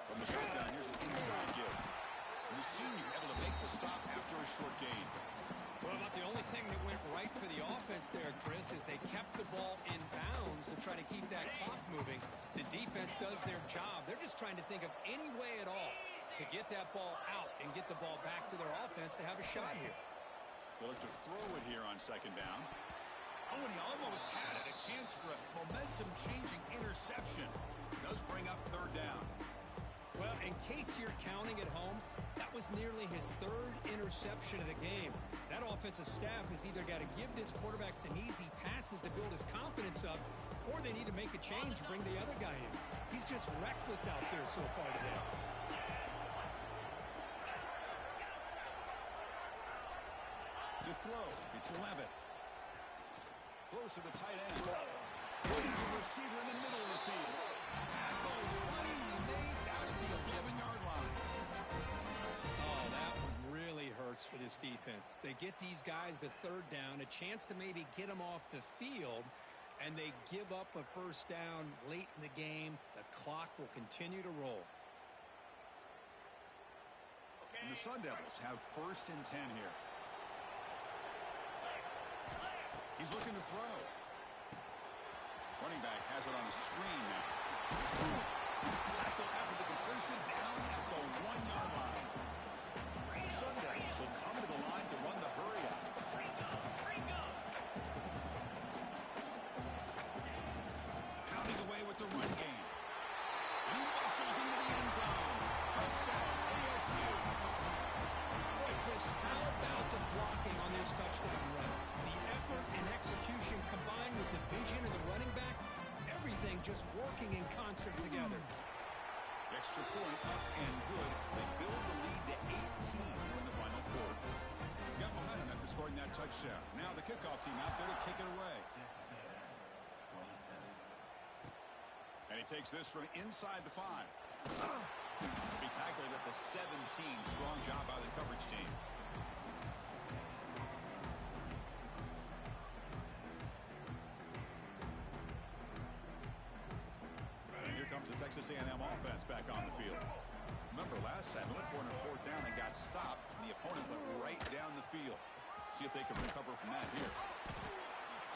From the shotgun, here's an inside give. And the senior able to make the stop after a short gain. Well, about the only thing that went right for the offense there, Chris, is they kept the ball in bounds to try to keep that clock moving. The defense does their job. They're just trying to think of any way at all to get that ball out and get the ball back to their offense to have a shot here. They'll look to throw it here on second down. Oh, and he almost had it. A chance for a momentum-changing interception. Does bring up third down. Well, in case you're counting at home, that was nearly his third interception of the game. That offensive staff has either got to give this quarterback some easy passes to build his confidence up, or they need to make a change and bring the other guy in. He's just reckless out there so far today. To throw, it's Levitt. Close to the tight end. Williams, a receiver in the middle of the field. Tackle is finally made down at the 11-yard line. Oh, that one really hurts for this defense. They get these guys to third down, a chance to maybe get them off the field, and they give up a first down late in the game. The clock will continue to roll. And the Sun Devils have first and 10 here. He's looking to throw. Running back has it on a screen now. Tackle after the completion, down at the 1-yard line. The Sun Devils will come to the line to run the hurry up. Pounding away with the run game. He muscles into the end zone. Touchdown, ASU. Boy, Chris, how about the blocking on this touchdown run? The effort and execution combined with the vision of the running back, everything just working in concert together. Extra point up and good. They build the lead to 18 in the final quarter. Got momentum after scoring that touchdown. Now the kickoff team out there to kick it away. And he takes this from inside the 5. To be tackled at the 17. Strong job by the coverage team. And here comes the Texas A&M offense back on the field. Remember last time, they went for it on fourth down and got stopped, and the opponent went right down the field. See if they can recover from that here.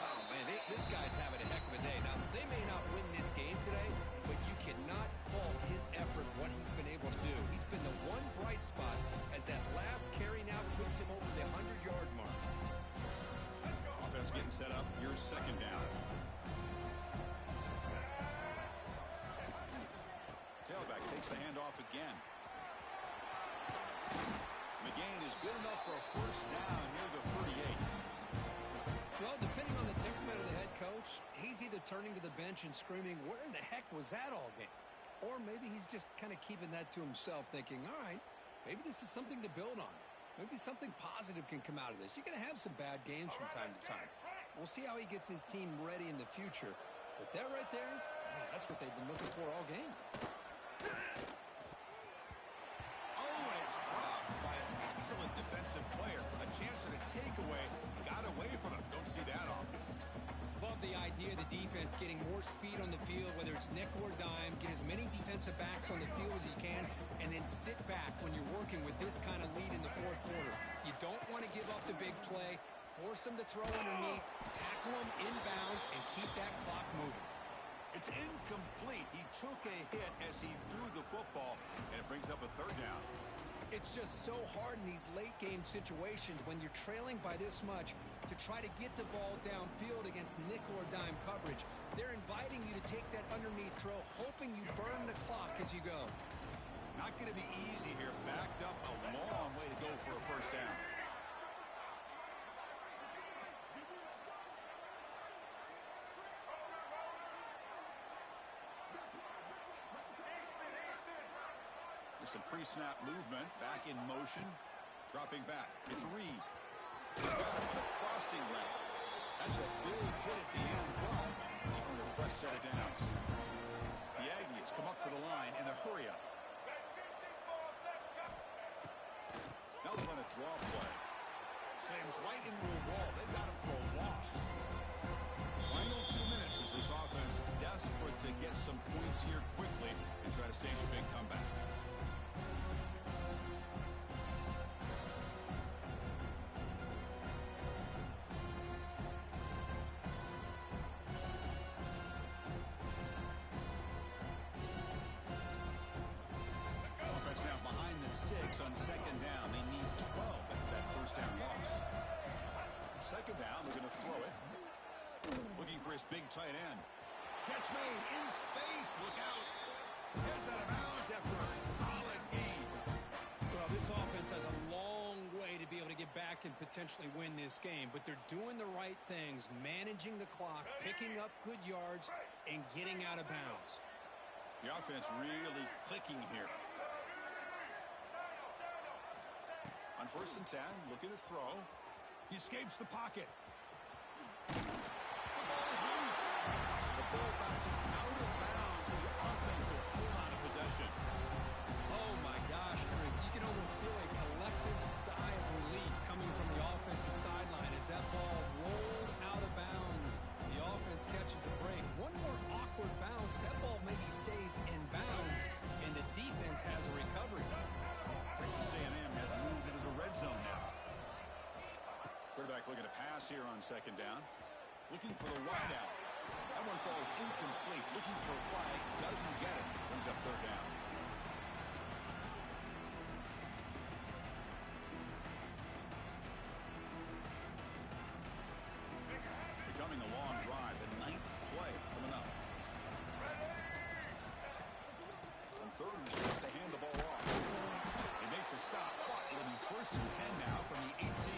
Oh, man, this guy's having a heck of a day. Now, they may not win this game today, but you cannot fault his effort, what he's been able to do. He's been the one bright spot as that last carry now puts him over the 100-yard mark. Offense getting set up. Here's second down. Tailback takes the handoff again. McGain is good enough for a first down near the 38. Well, depending on the temperament of the head coach, he's either turning to the bench and screaming, where in the heck was that all game? Or maybe he's just kind of keeping that to himself, thinking, all right, maybe this is something to build on. Maybe something positive can come out of this. You're going to have some bad games from time to time. We'll see how he gets his team ready in the future. But that right there, man, that's what they've been looking for all game. Oh, and it's dropped by an excellent defensive player. A chance at a takeaway. Got away from him. Don't see that often. Love the idea of the defense getting more speed on the field, whether it's nickel or dime, get as many defensive backs on the field as you can, and then sit back when you're working with this kind of lead in the fourth quarter. You don't want to give up the big play, force them to throw underneath, tackle them inbounds, and keep that clock moving. It's incomplete. He took a hit as he threw the football, and it brings up a third down. It's just so hard in these late-game situations when you're trailing by this much to try to get the ball downfield against nickel or dime coverage. They're inviting you to take that underneath throw, hoping you burn the clock as you go. Not going to be easy here. Backed up a long way to go for a first down. There's some pre-snap movement. Back in motion. Dropping back. It's Reed. He's got him with a crossing route. That's a big hit at the end, but he earned a fresh set of downs. The Aggies come up to the line in a hurry-up. Now they run a draw play. Sends right into a wall. They've got him for a loss. Final 2 minutes as this offense desperate to get some points here quickly and try to stage a big comeback. Offense now behind the sticks on second down. They need 12 after that first down loss. Second down, they're going to throw it. Looking for his big tight end. Catch made in space. Look out. Gets out of bounds after a solid gain. Well, this offense has a long way to be able to get back and potentially win this game, but they're doing the right things, managing the clock, picking up good yards, and getting out of bounds. The offense really clicking here. On 1st and 10, looking to throw. He escapes the pocket. The ball is loose. The ball bounces out of bounds, so the offense will hold on to possession. Oh, my gosh, Chris. You can almost feel a collective sigh of relief coming from the offensive sideline as that ball rolled out of bounds. The offense catches a break. One more awkward bounce. That ball maybe stays in bounds, and the defense has a recovery. Texas A&M has moved into the red zone now. Quarterback looking to pass here on second down. Looking for the wide out. That one falls incomplete. Looking for a flag. Doesn't get it. Brings up third down. Becoming a long drive. The 9th play coming up. On 3rd and short, they hand the ball off. They make the stop. It'll be 1st and 10 now from the 18.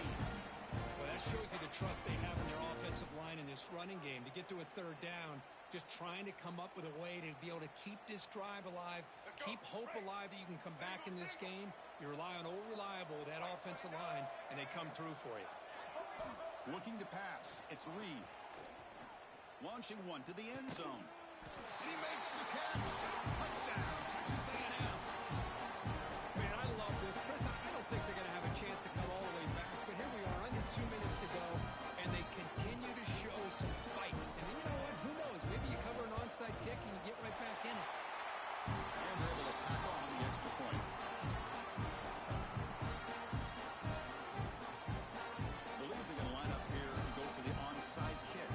Well, that shows you the trust they have in their offensive line in this running game to get to a 3rd down, just trying to come up with a way to be able to keep this drive alive, keep hope alive that you can come back in this game. You rely on old reliable, that offensive line, and they come through for you. Looking to pass. It's Reed. Launching one to the end zone. And he makes the catch. Touchdown, Texas A&M. Man, I love this. Chris, I don't think they're going to have a chance to come all the way back, but here we are, under 2 minutes to go, and they continue to show some fight. And then you know what? Who knows? Maybe you cover an onside kick and you get right back in it. And they're able to tackle on the extra point. I believe they're going to line up here and go for the onside kick.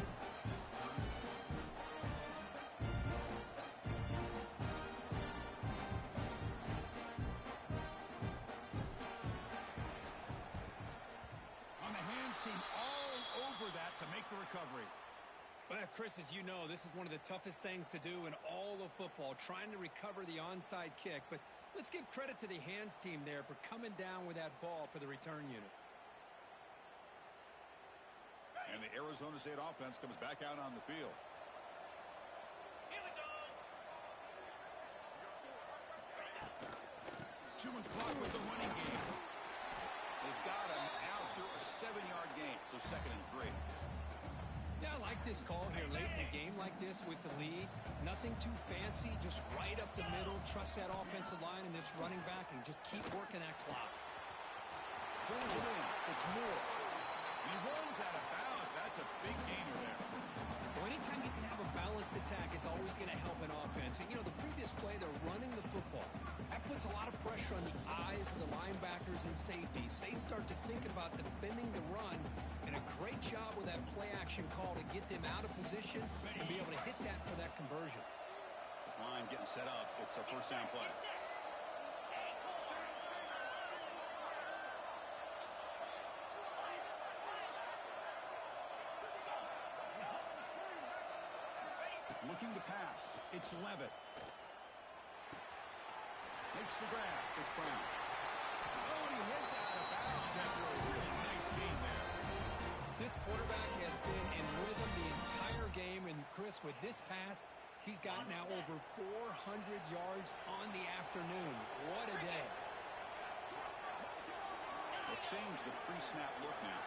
On the hands team all over that to make the recovery. Well, Chris, as you know, this is one of the toughest things to do in all of football, trying to recover the onside kick. But let's give credit to the hands team there for coming down with that ball for the return unit. And the Arizona State offense comes back out on the field. Here we go. Chewing clock with the running game. They've got him out through a 7-yard gain, so 2nd and 3. Yeah, I like this call here late in a game like this with the lead. Nothing too fancy, just right up the middle. Trust that offensive line and this running back and just keep working that clock. Pulls it in. It's Moore. He runs out of bounds. That's a big gainer there. Well, anytime you can have a balanced attack, it's always going to help an offense. And, you know, the previous play, they're running the football. That puts a lot of pressure on the eyes of the linebackers and safeties. They start to think about defending the run, and a great job with that play-action call to get them out of position and be able to hit that for that conversion. This line getting set up. It's a 1st down play. Looking to pass. It's Levitt. Makes the grab. It's Brown. Oh, and he hits out of bounds after a really nice game there. This quarterback has been in rhythm the entire game, and Chris, with this pass, he's got now over 400 yards on the afternoon. What a day. They'll change the pre-snap look now.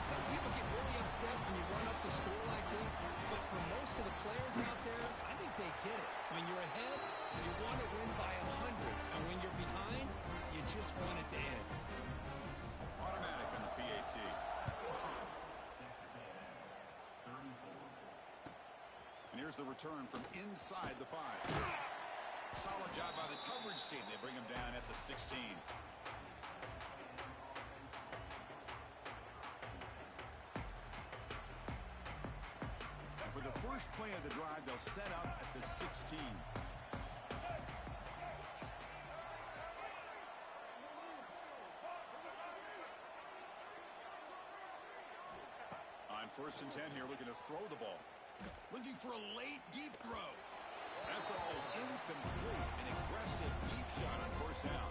Some people get really upset when you run Here's the return from inside the 5. Solid job by the coverage team. They bring him down at the 16. For the first play of the drive, they'll set up at the 16. On 1st and 10 here, looking to throw the ball. Looking for a late, deep throw. That ball is incomplete. An aggressive deep shot on 1st down.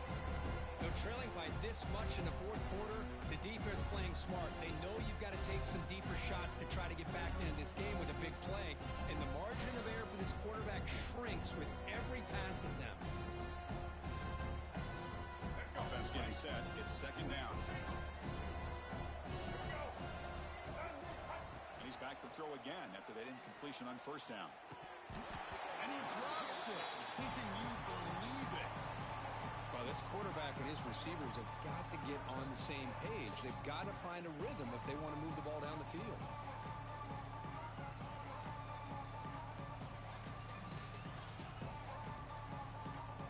They're trailing by this much in the 4th quarter. The defense playing smart. They know you've got to take some deeper shots to try to get back into this game with a big play. And the margin of error for this quarterback shrinks with every pass attempt. Offense getting set. It's 2nd down. And he's back to throw again after that incompletion on 1st down. And he drops it. Can you believe it? Well, this quarterback and his receivers have got to get on the same page. They've got to find a rhythm if they want to move the ball down the field.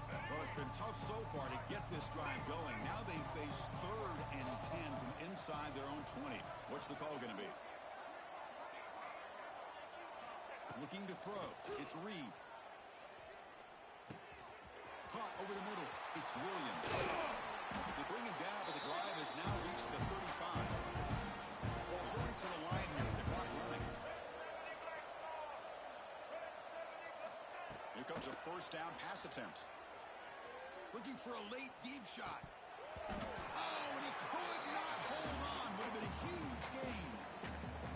Well, it's been tough so far to get this drive going. Now they face 3rd and 10 from inside their own 20. What's the call going to be? Looking to throw. It's Reed. Caught over the middle. It's Williams. They bring him down, but the drive has now reached the 35. Well, hurry to the line here with the clock running. Here comes a 1st down pass attempt. Looking for a late deep shot. Oh, and he could not hold on. Would have been a huge gain.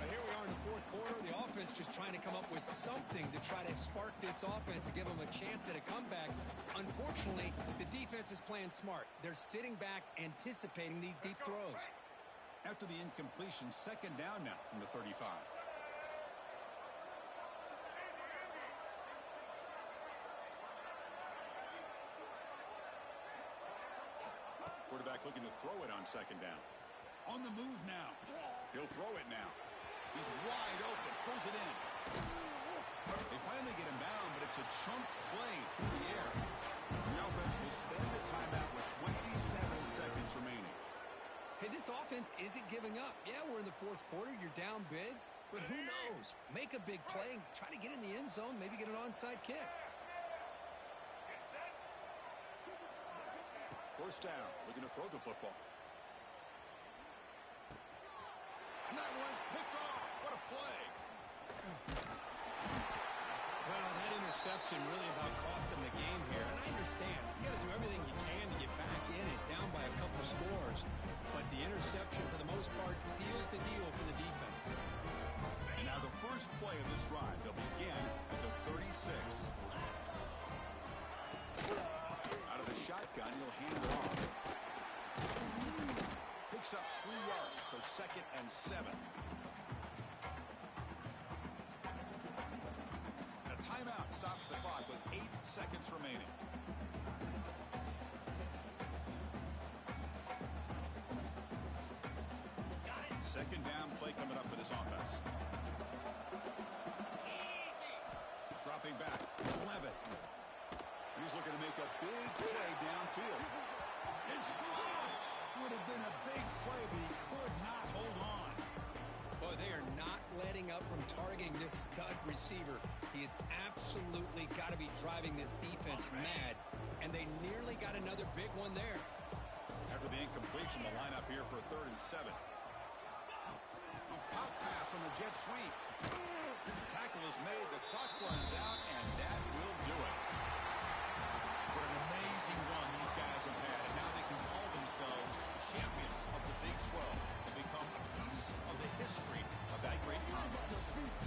Here we are in the 4th quarter. The offense just trying to come up with something to try to spark this offense to give them a chance at a comeback. Unfortunately, the defense is playing smart. They're sitting back, anticipating these deep throws. After the incompletion, 2nd down now from the 35. Quarterback looking to throw it on 2nd down. On the move now. He'll throw it now. He's wide open. Pulls it in. They finally get him down, but it's a chunk play through the air. The offense will spend the timeout with 27 seconds remaining. Hey, this offense isn't giving up. Yeah, we're in the 4th quarter. You're down big. But who knows? Make a big play. Try to get in the end zone. Maybe get an onside kick. 1st down. Looking to throw the football. And that one's picked off. What a play. Well, that interception really about cost him the game here. And I understand. You got to do everything you can to get back in it, down by a couple scores. But the interception, for the most part, seals the deal for the defense. And now the first play of this drive. They'll begin at the 36. Out of the shotgun, he'll hand it off. Picks up 3 yards, so 2nd and 7. A timeout stops the clock with 8 seconds remaining. Second down play coming up for this offense. Dropping back, it's Levitt. And he's looking to make a big play downfield. It's dropped. Would have been a big play, but he could not hold on. Boy, they are not letting up from targeting this stud receiver. He has absolutely got to be driving this defense mad, and they nearly got another big one there. After the incompletion, the lineup here for a 3rd and 7. A pop pass on the jet sweep. The tackle is made, the clock runs out, and that will do it. What an amazing run these guys have had, and now they can call themselves champions of the Big 12 and become a piece of the history of that great conference.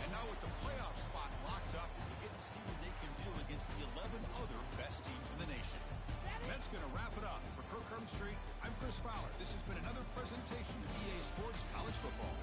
And now with the playoff spot locked up, we get to see what they can do against the 11 other best teams in the nation. And that's going to wrap it up. For Kirk Street, I'm Chris Fowler. This has been another presentation of EA Sports College Football.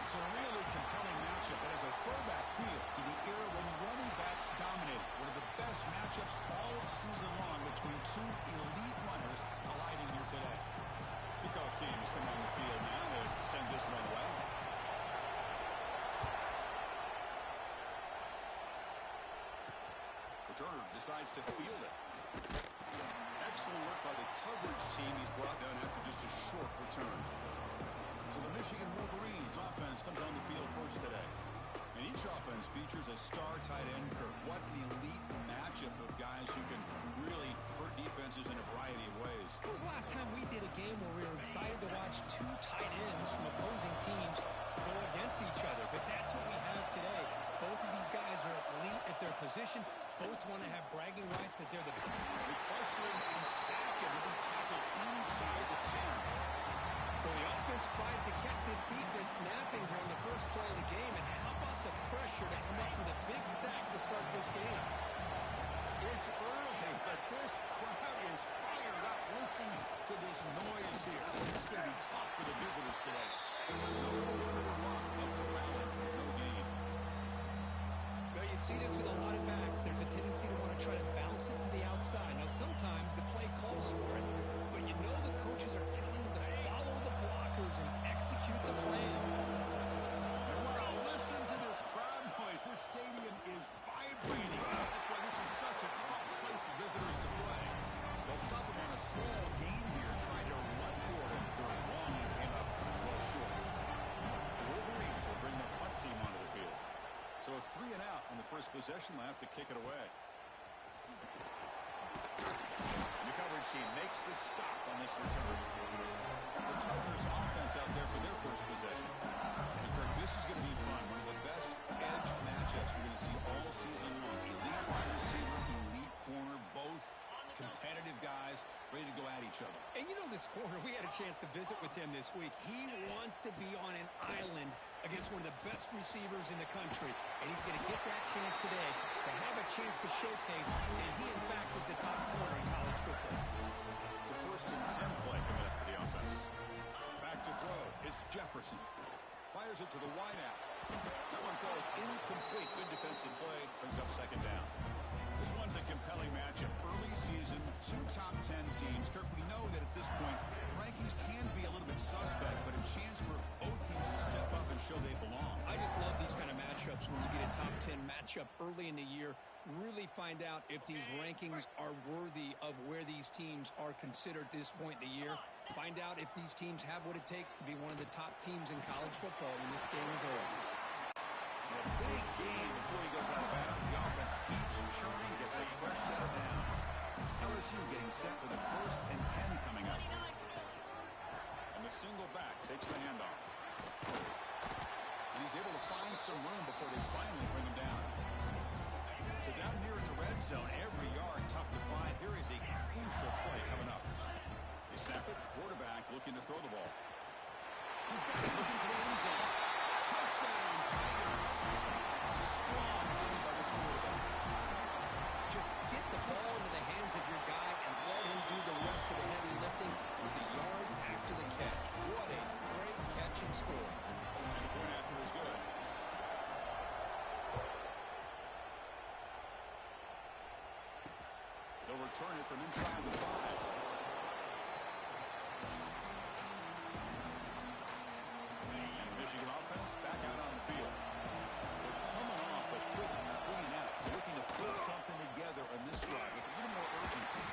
It's a really compelling matchup that has a throwback feel to the era when running backs dominated. One of the best matchups all season long between two elite runners colliding here today. Kickoff teams come on the field now to send this one away. Returner decides to field it. Excellent work by the coverage team. He's brought down after just a short return. So the Michigan Wolverines offense comes on the field first today. And each offense features a star tight end, Kirk. What an elite matchup of guys who can really hurt defenses in a variety of ways. When was the last time we did a game where we were excited to watch two tight ends from opposing teams go against each other? But that's what we have today. Both of these guys are elite at their position. Both want to have bragging rights that they're the best. Ushering and sacking to be tackled inside the 10. Well, the offense tries to catch this defense napping here on the first play of the game. And how about the pressure to come up with a big sack to start this game? It's early, but this crowd is fired up. Listen to this noise here. It's going to be tough for the visitors today. Well, you see this with a lot of backs. There's a tendency to want to try to bounce it to the outside. Now, sometimes the play calls for it, but you know the coaches are telling them to follow the blockers and execute the plan. And wow, listen to this crowd noise. This stadium is vibrating. That's why this is such a tough place for visitors to play. They'll stop him on a small gain here, trying to run for it in third. Long and came up well short. The Wolverines will bring the punt team onto the field. So with 3 and out on the first possession, they'll have to kick it away. The coverage team makes the stop on this return. The Tigers offense out there for their first possession. And Kirk, this is going to be fun. One of the best edge matchups we're going to see all season long. Elite wide receiver, elite corner, both competitive guys ready to go at each other. And you know this corner, we had a chance to visit with him this week. He wants to be on an island against one of the best receivers in the country. And he's going to get that chance today to have a chance to showcase. And he, in fact, is the top corner in college football. The first and 10 play coming up for the offense. Back to throw. It's Jefferson. Fires it to the wideout. That one falls incomplete. Good defensive play. Brings up second down. This one's a compelling matchup. Early season, 2 top 10 teams. Kirk, we know that at this point, rankings can be a little bit suspect, but a chance for both teams to step up and show they belong. I just love these kind of matchups when you get a top 10 matchup early in the year. Really find out if these rankings are worthy of where these teams are considered at this point in the year. Find out if these teams have what it takes to be one of the top teams in college football when this game is over. A big game before he goes out of bounds. The offense keeps churning, gets a fresh set of downs. LSU getting set with a first and 10 coming up. And the single back takes the handoff. And he's able to find some room before they finally bring him down. So down here in the red zone, every yard tough to find. Here is a crucial play coming up. They snap it, quarterback looking to throw the ball. He's got it, looking for the end zone. Touchdown, Tigers. Strong game by this quarterback. Just get the ball into the hands of your guy and let him do the rest of the heavy lifting with the yards after the catch. What a great catch and score. And the point after is good. They'll return it from inside the 5. Michigan offense back out on the field. They're coming off a quick 3 and out, so looking to put something together on this drive with a little more urgency.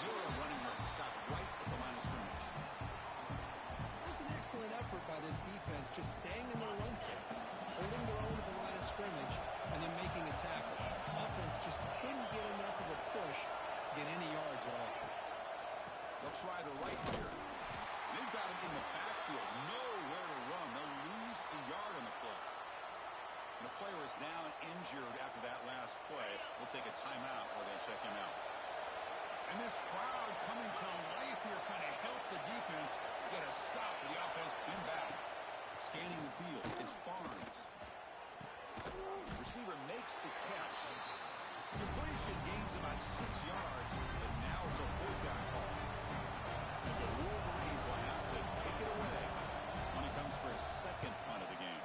0 running room, stop right at the line of scrimmage. It was an excellent effort by this defense, just staying in their run fence, holding their own at the line of scrimmage, and then making a tackle. Offense just couldn't get enough of a push to get any yards at all. They'll try the right here. They've got him in the backfield. Nowhere to run. They'll lose a yard on the play. And the player is down injured after that last play. We'll take a timeout while they check him out. And this crowd coming to life here, trying to help the defense get a stop with the offense in back. Scanning the field. It's Barnes. Receiver makes the catch. Completion gains about 6 yards, but now it's a 4th down call. And the Wolverines will have to kick it away when it comes for his second punt of the game.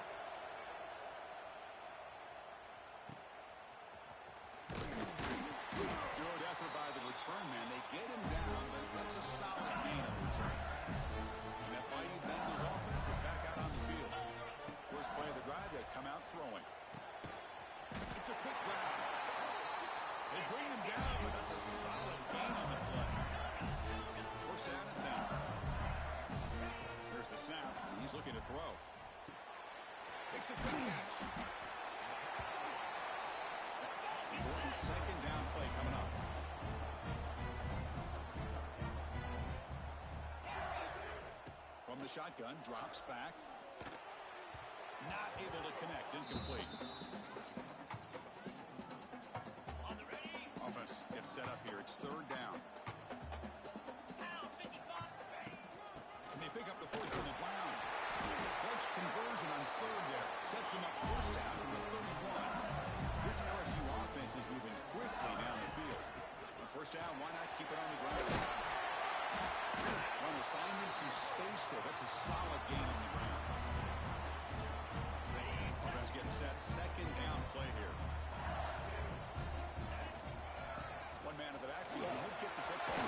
Good effort by the return man. They get him down, but that's a solid gain of return. And that mighty Bengals offense is back out on the field. First play of the drive, they come out throwing. It's a quick grab. They bring him down, but that's a solid gain on the play. First down and 10. Here's the snap, and he's looking to throw. Makes a quick catch. Important second down play coming up. From the shotgun, drops back. Not able to connect, incomplete. Offense gets set up here. It's third down. And they pick up the first on the ground. Clutch conversion on third there. Sets them up first down from the 31. This LSU offense is moving quickly down the field. On first down, why not keep it on the ground? Runner finding some space there. That's a solid gain on the ground. Offense getting set. Second down play here. One man in the backfield. He'll get the football.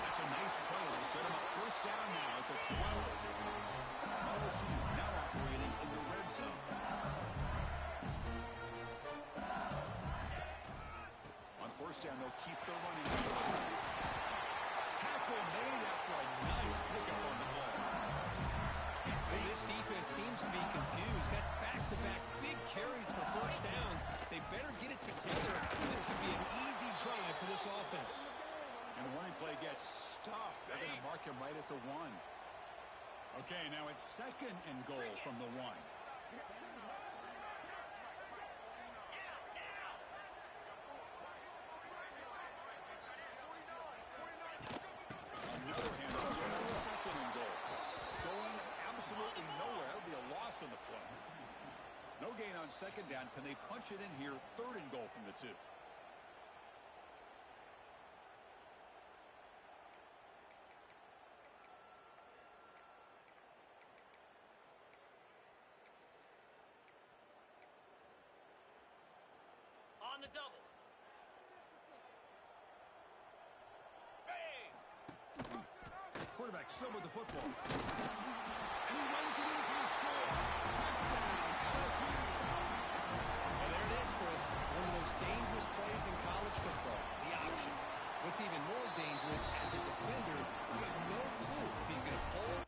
That's a nice play. They'll set him up first down now at the 12. LSU now operating in the red zone. On first down, they'll keep the running game. Tackle made after a nice pickup on the play. Well, this defense seems to be confused. That's back-to-back big carries for first downs. They better get it together. This could be an easy drive for this offense. And the running play gets stuffed. They're going to mark him right at the 1. Okay, now it's second and goal from the 1. Another handoff to him, second and goal. Going absolutely nowhere. That would be a loss on the play. No gain on second down. Can they punch it in here? Third and goal from the 2. On the double. Hey! Quarterback still with the football. And he runs it in for the score. Touchdown, LSU. Well, there it is, Chris. One of those dangerous plays in college football. The option. What's even more dangerous, as a defender, you have no clue if he's going to pull.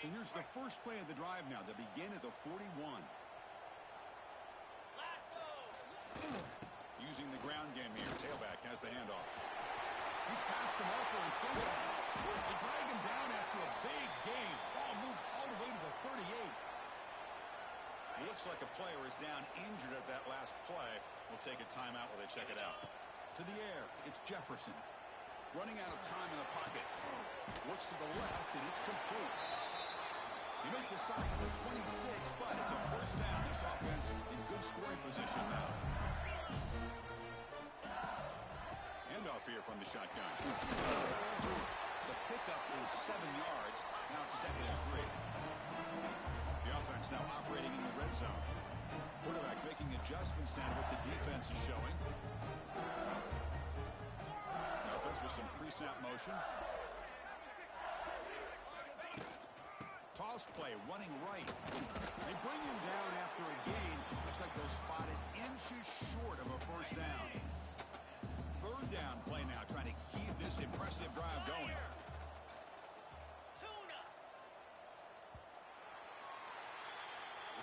So here's the first play of the drive now. They begin at the 41. Lasso! Using the ground game here. Tailback has the handoff. He's past the marker and still down. They drag him down after a big gain. Ball moved all the way to the 38. Looks like a player is down injured at that last play. We'll take a timeout while they check it out. To the air. It's Jefferson. Running out of time in the pocket. Looks to the left, and it's complete. You make the stop at the 26, but it's a first down. This offense in good scoring position now. Handoff here from the shotgun. The pickup is 7 yards. Now it's second and 3. The offense now operating in the red zone. Quarterback making adjustments now what the defense is showing. The offense with some pre-snap motion. Toss play, running right. They bring him down after a gain. Looks like they'll spot it inches short of a first down. Third down play now, trying to keep this impressive drive going.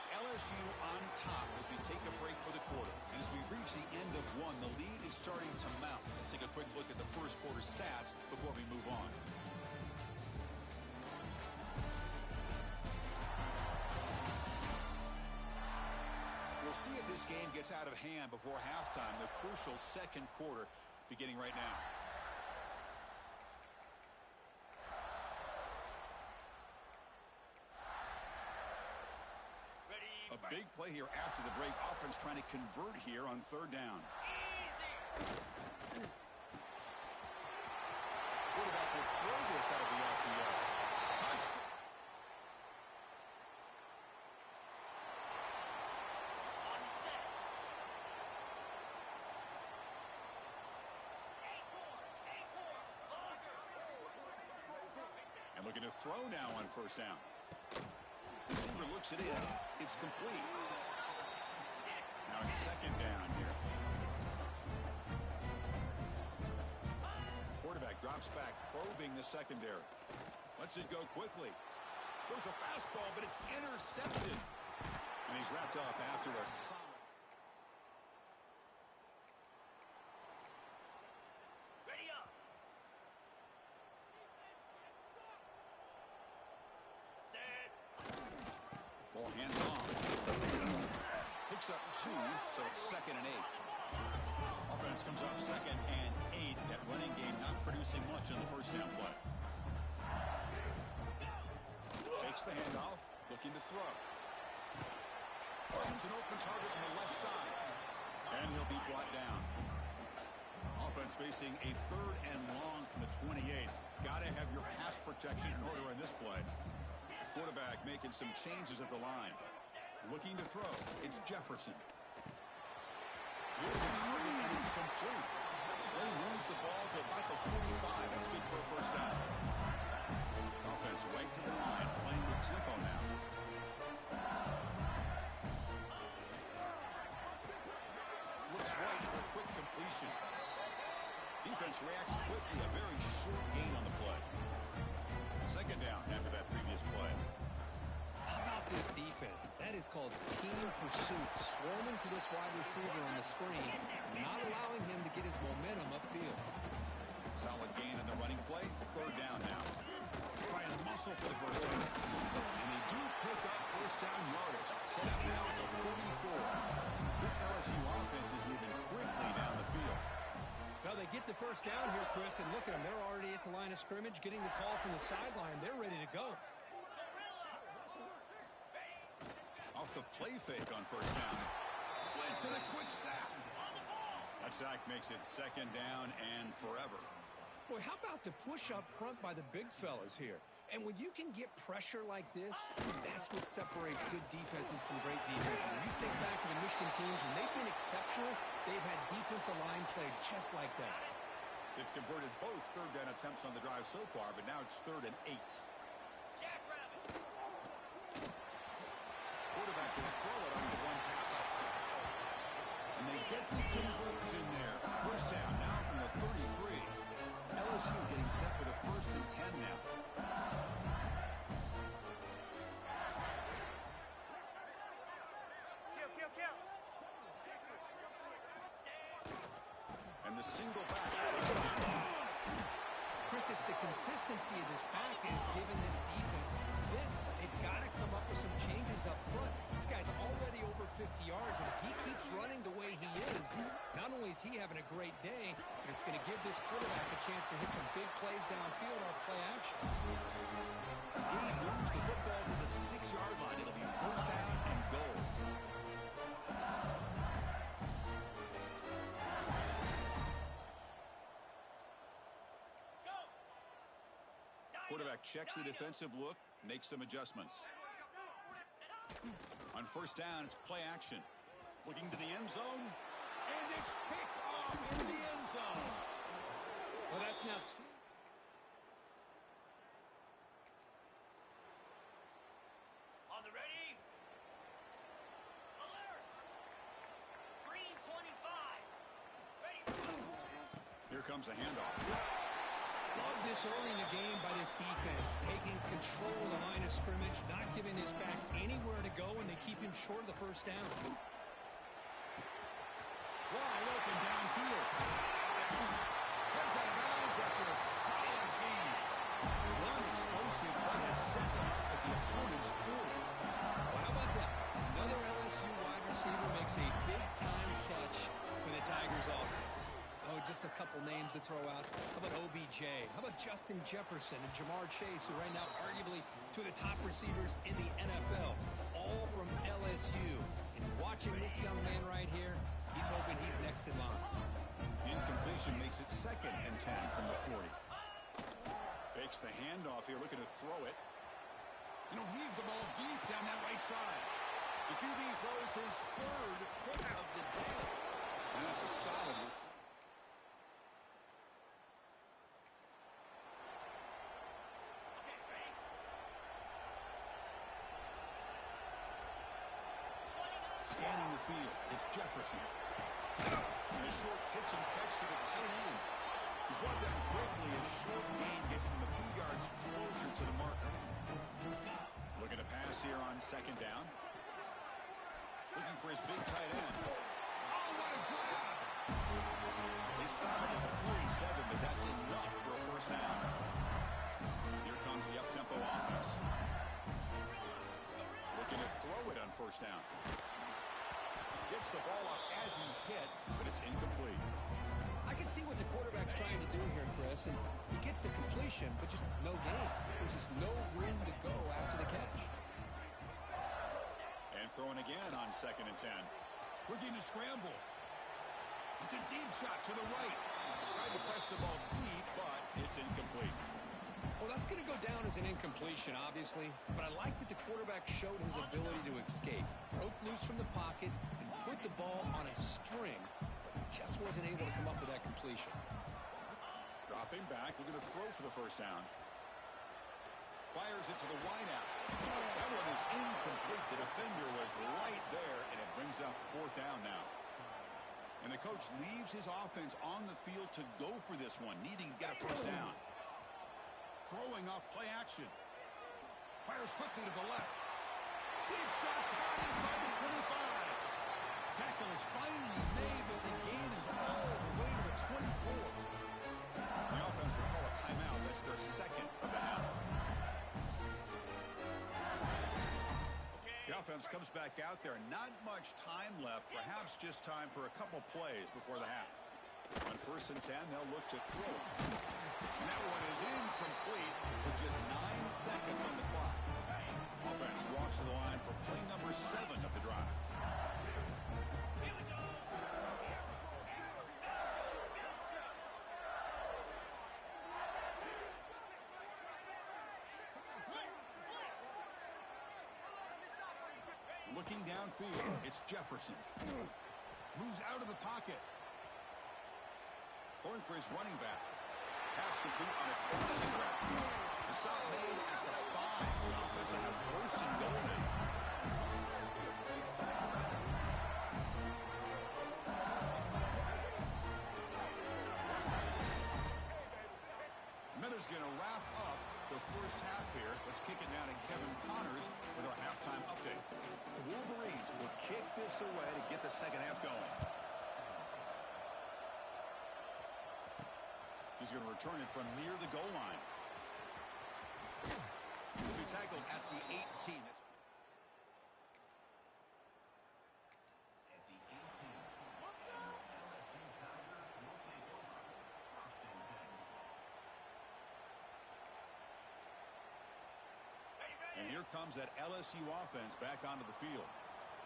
It's LSU on top as we take a break for the quarter. And as we reach the end of one, the lead is starting to mount. Let's take a quick look at the first quarter stats before we move on. We'll see if this game gets out of hand before halftime, the crucial second quarter beginning right now. Ready. A Big play here after the break. Offense trying to convert here on third down. Quarterback will throw this out of the RPO. Touchdown. And looking to throw now on first down. Receiver looks it in. It's complete. Now it's second down here. Quarterback drops back, probing the secondary. Lets it go quickly. Throws a fastball, but it's intercepted. And he's wrapped up after a solid. Ball hands off. Picks up 2, so it's 2nd and 8. Offense comes up 2nd and 8. That running game not producing much on the first down play. Takes the handoff, looking to throw. Finds an open target on the left side. And he'll be brought down. Offense facing a 3rd and long from the 28. Got to have your pass protection in order in this play. Quarterback making some changes at the line. Looking to throw. It's Jefferson. Here's the target, and it's complete. He moves the ball to about the 45. That's good for a first down. Offense right to the line, playing with tempo now. Looks right for a quick completion. Defense reacts quickly. A very short gain on the play. Second down after that previous play. How about this defense? That is called team pursuit. Swarming to this wide receiver on the screen, not allowing him to get his momentum upfield. Solid gain on the running play. Third down now. Trying to muscle for the first down. And they do pick up first down yardage. Set up now at the 44. This LSU offense is moving quickly down the field. Well, they get the first down here, Chris, and look at them. They're already at the line of scrimmage, getting the call from the sideline. They're ready to go. Off the play fake on first down. Blitz and a quick sack. That sack makes it second down and forever. Boy, how about the push up front by the big fellas here? And when you can get pressure like this, that's what separates good defenses from great defenses. When you think back to the Michigan teams, when they've been exceptional, they've had defensive line played just like that. They've converted both third down attempts on the drive so far, but now it's 3rd and 8. Quarterback will throw it on the one pass outside. And they get the conversion there. First down now from the 33. LSU getting set with a 1st and 10 now. And the single back takes the off. Chris, it's the consistency of this back is giving this defense fits. They've got to come up with some changes up front. This guy's already over 50 yards, and if he keeps running the way he is, not only is he having a great day, but it's going to give this quarterback a chance to hit some big plays downfield off play action. The game moves the football to the 6-yard line. It'll be first down and goal. Quarterback checks the defensive look, makes some adjustments. On first down, it's play action. Looking to the end zone, and it's picked off in the end zone. Well, that's now 2. On the ready. Alert. Green 25. Ready. Here comes a handoff. Love this early in the game by this defense, taking control of the line of scrimmage, not giving this back anywhere to go, and they keep him short of the first down. Wide open downfield. Goes out of bounds after a solid gain. One explosive play has set them up at the opponent's 40. Well, how about that? Another LSU wide receiver makes a big-time catch for the Tigers offense. Oh, just a couple names to throw out. How about OBJ? How about Justin Jefferson and Jamar Chase, who right now arguably two of the top receivers in the NFL? All all from LSU. And watching this young man right here, he's hoping he's next in line. Incompletion makes it 2nd and 10 from the 40. Fakes the handoff here, looking to throw it. And he'll heave the ball deep down that right side. The QB throws his 3rd hit of the day. And that's a solid return. Scanning the field, it's Jefferson. And a short pitch and catch to the tight end. He's brought down quickly. A short gain gets them a few yards closer to the marker. Looking to pass here on 2nd down. Looking for his big tight end. Oh, what a grab! They stop it at the 47, but that's enough for a 1st down. Here comes the up-tempo offense. Looking to throw it on 1st down. Gets the ball off as he's hit, but it's incomplete. I can see what the quarterback's trying to do here, Chris, and he gets the completion, but just no gain. There's just no room to go after the catch. And throwing again on 2nd and 10. Looking to scramble. It's a deep shot to the right. Tried to press the ball deep, but it's incomplete. Well, that's going to go down as an incompletion, obviously, but I like that the quarterback showed his ability to escape. Broke loose from the pocket and put the ball on a string, but he just wasn't able to come up with that completion. Dropping back, looking to throw for the 1st down. Fires it to the wideout. That one is incomplete. The defender was right there, and it brings up 4th down now. And the coach leaves his offense on the field to go for this one, needing to get a 1st down. Throwing off play action. Fires quickly to the left. Deep shot caught inside the 25. Tackle is finally made, but the gain is all the way to the 24. The offense will call a timeout. That's their 2nd of the half. The offense comes back out there. Not much time left. Perhaps just time for a couple plays before the half. On 1st and 10, they'll look to throw. And that one is incomplete with just 9 seconds on the clock. Offense walks to the line for play number 7 of the drive. Looking downfield, it's Jefferson. Moves out of the pocket. Throwing for his running back. Pass complete on a crossing route. The stop made at the 5. The offense will have 1st and goal now. Miller's going to wrap up the 1st half here. Let's kick it down to Kevin Connors with our halftime update. The Wolverines will kick this away to get the 2nd half going. He's going to return it from near the goal line. He'll be tackled at the 18. And here comes that LSU offense back onto the field.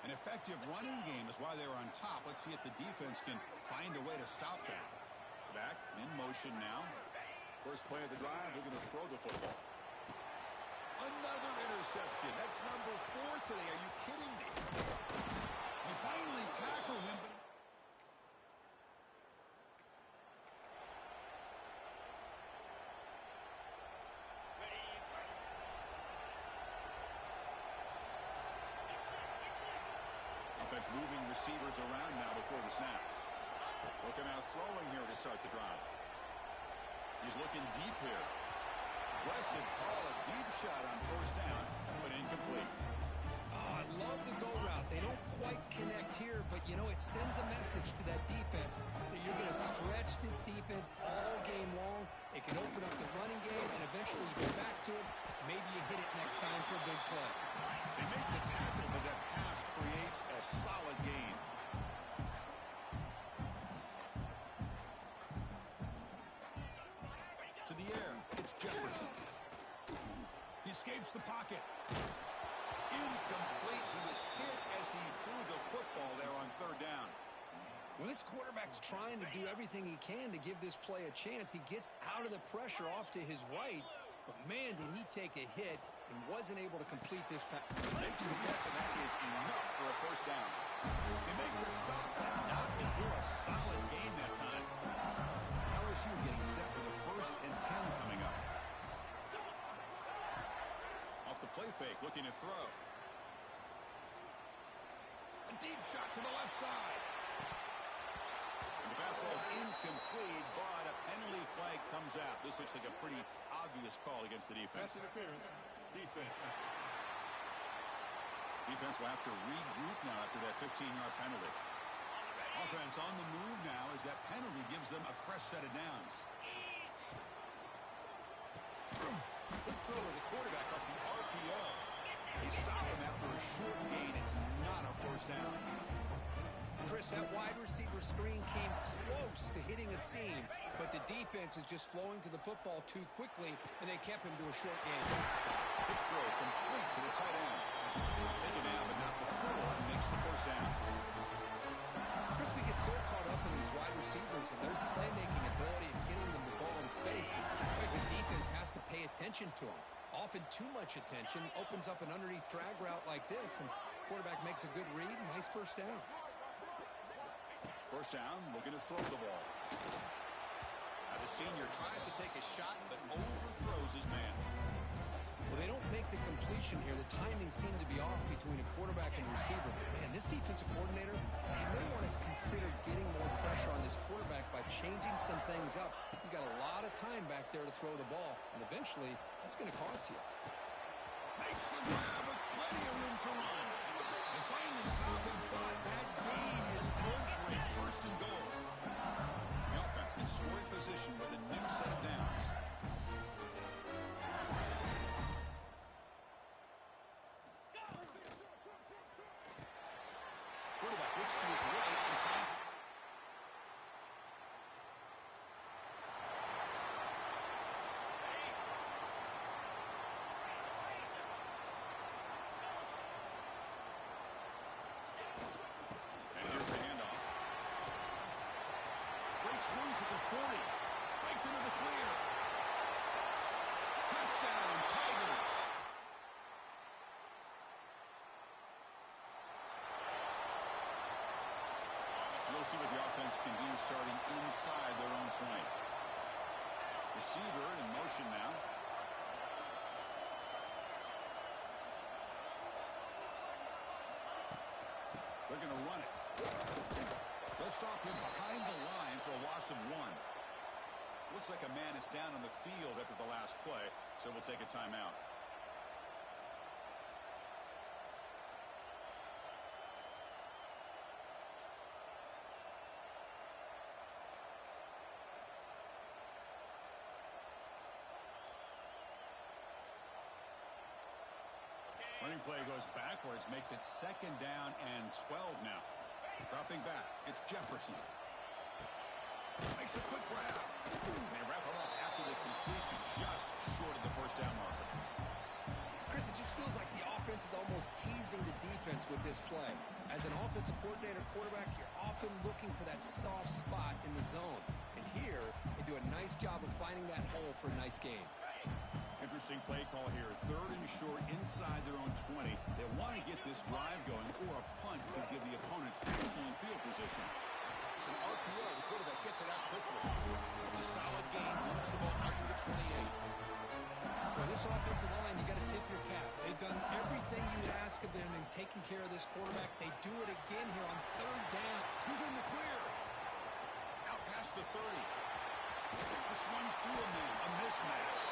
An effective running game is why they're on top. Let's see if the defense can find a way to stop that. Back in motion now. First play of the drive, they're going to throw the football. Another interception. That's number 4 today. Are you kidding me? You finally tackle him, but offense moving receivers around now before the snap. Looking out throwing here to start the drive. He's looking deep here. Aggressive call, a deep shot on 1st down, but incomplete. Oh, I love the go route. They don't quite connect here, but, you know, it sends a message to that defense that you're going to stretch this defense all game long. It can open up the running game, and eventually you get back to it. Maybe you hit it next time for a big play. They make the tackle, but that pass creates a solid gain. To the air, it's Jefferson. He escapes the pocket. Incomplete. He was hit as he threw the football there on third down. Well, this quarterback's trying to do everything he can to give this play a chance. He gets out of the pressure off to his right, but man, did he take a hit and wasn't able to complete this pass. Makes the catch, and that is enough for a first down. They make the stop, but not before a solid gain that time. LSU getting set for the 1st and 10 coming up. Off the play fake, looking to throw. A deep shot to the left side. The fastball is incomplete, but a penalty flag comes out. This looks like a pretty obvious call against the defense. Pass interference. Defense. Defense will have to regroup now after that 15-yard penalty. Offense on the move now as that penalty gives them a fresh set of downs. Good throw to the quarterback off the RPO. They stop him after a short gain. It's not a first down. Chris, that wide receiver screen came close to hitting a seam, but the defense is just flowing to the football too quickly, and they kept him to a short gain. Quick throw complete to the tight end. Taken down, but not before he makes the first down. Chris, we get so caught up in these wide receivers and their playmaking ability and getting them the ball in space. The defense has to pay attention to them. Often too much attention opens up an underneath drag route like this, and quarterback makes a good read. Nice first down. First down, looking to throw the ball. Now the senior tries to take a shot, but overthrows his man. Well, they don't make the completion here. The timing seemed to be off between a quarterback and receiver. Man, this defensive coordinator, he may want to consider getting more pressure on this quarterback by changing some things up. He's got a lot of time back there to throw the ball, and eventually, that's going to cost you. Makes the grab with plenty of room to run. They finally stop him, but that gain is good for a first and goal. The offense in scoring position with a new set of downs. Quarterback looks to his right and finds it. And here's the handoff. Breaks loose at the 40. Breaks into the clear. Touchdown, Tigers. We'll see what the offense can do starting inside their own 20. Receiver in motion now. They're going to run it. They'll stop him behind the line for a loss of 1. Looks like a man is down on the field after the last play, so we'll take a timeout. Running play goes backwards, makes it 2nd down and 12 now. Dropping back, it's Jefferson. Makes a quick grab. They wrap him up after the completion, just short of the first down marker. Chris, it just feels like the offense is almost teasing the defense with this play. As an offensive coordinator, quarterback, you're often looking for that soft spot in the zone. And here, they do a nice job of finding that hole for a nice gain. Interesting play call here. 3rd and short inside their own 20. They want to get this drive going, or a punt could give the opponents excellent field position. It's an RPO. The quarterback gets it out quickly. It's a solid game. Moves the ball out to the 28. For this offensive line, you got to tip your cap. They've done everything you would ask of them in taking care of this quarterback. They do it again here on 3rd down. Who's in the clear? Out past the 30. Just runs through a man. A mismatch.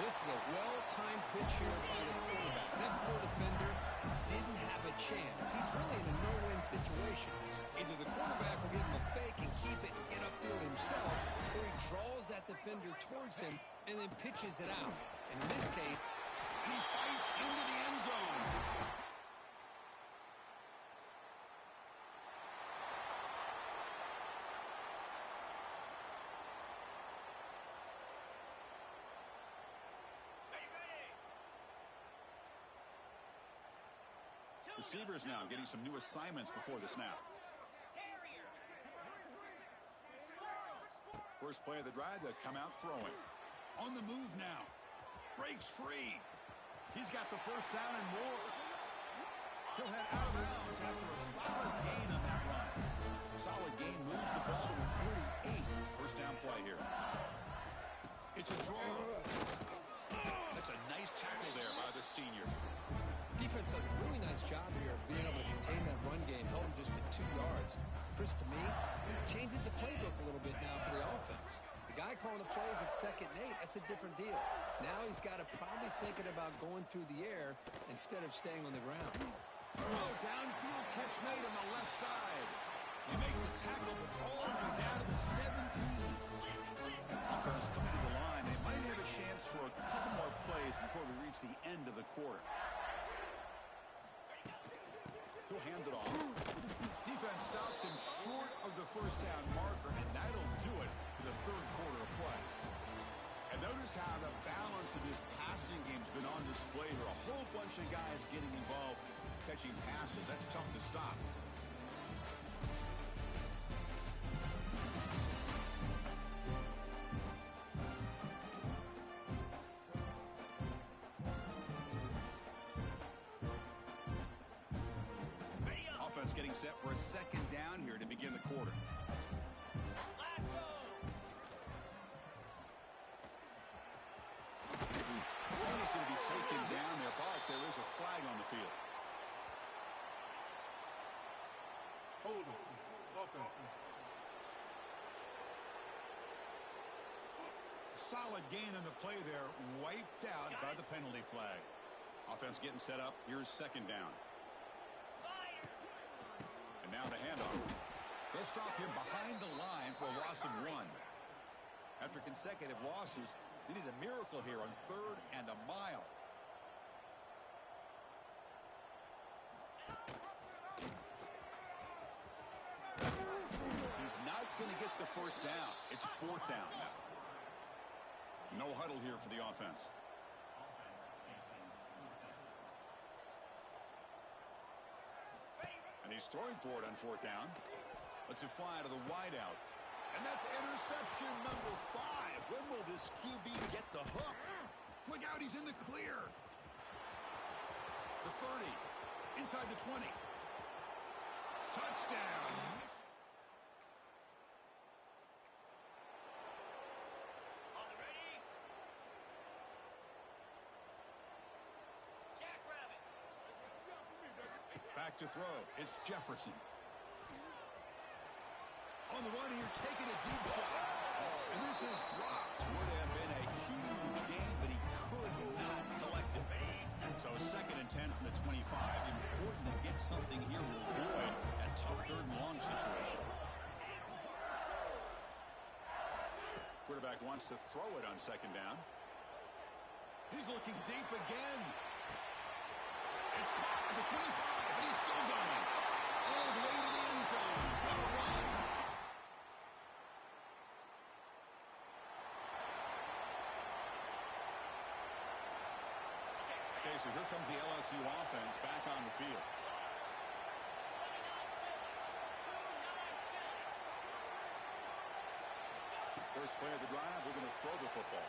This is a well-timed pitch here by the quarterback. That poor defender didn't have a chance. He's really in a no-win situation. Either the quarterback will give him a fake and keep it and get upfield himself, or he draws that defender towards him and then pitches it out. And in this case, And he fights into the end zone. Receivers now getting some new assignments before the snap. First play of the drive, they come out throwing. On the move now. Breaks free. He's got the first down and more. He'll head out of bounds after a solid gain on that run. Solid gain moves the ball to the 48. First down play here. It's a draw. That's a nice tackle there by the senior. Defense does a really nice job here of being able to contain that run game. Held him just at 2 yards. Chris, to me, this changes the playbook a little bit now for the offense. The guy calling the plays at 2nd and 8, that's a different deal. Now he's got to probably thinking about going through the air instead of staying on the ground. Oh, downfield catch made on the left side. They make the tackle, but all the way down to the 17. Offense coming to the line. They might have a chance for a couple more plays before we reach the end of the quarter. He'll hand it off. Defense stops him short of the first down marker, and that'll do it for the 3rd quarter of play. And notice how the balance of this passing game's been on display here. A whole bunch of guys getting involved catching passes. That's tough to stop. Offense getting set for a 2nd down here to begin the quarter. Ball is going to be taken down there, but there is a flag on the field. Hold him. Offense. Solid gain on the play there, wiped out by the penalty flag. Offense getting set up. Here's 2nd down. And now the handoff. They'll stop him behind the line for a loss of 1. After consecutive losses, they need a miracle here on 3rd and a mile. He's not going to get the first down. It's 4th down now. No huddle here for the offense. And he's throwing for it on 4th down. Lets it fly to the wideout. And that's interception number 5. When will this QB get the hook? Look out, he's in the clear. The 30. Inside the 20. Touchdown. On the ready. Jackrabbit. Back to throw. It's Jefferson. On the run here, taking a deep shot. And this is dropped. Would have been a huge gain, but he could not collect it. So 2nd and 10 from the 25. Important to get something here to avoid that tough 3rd and long situation. Quarterback wants to throw it on 2nd down. He's looking deep again. It's caught at the 25, but he's still going. All the way to the end zone. What a run. Okay, so here comes the LSU offense back on the field. First play of the drive, they're going to throw the football.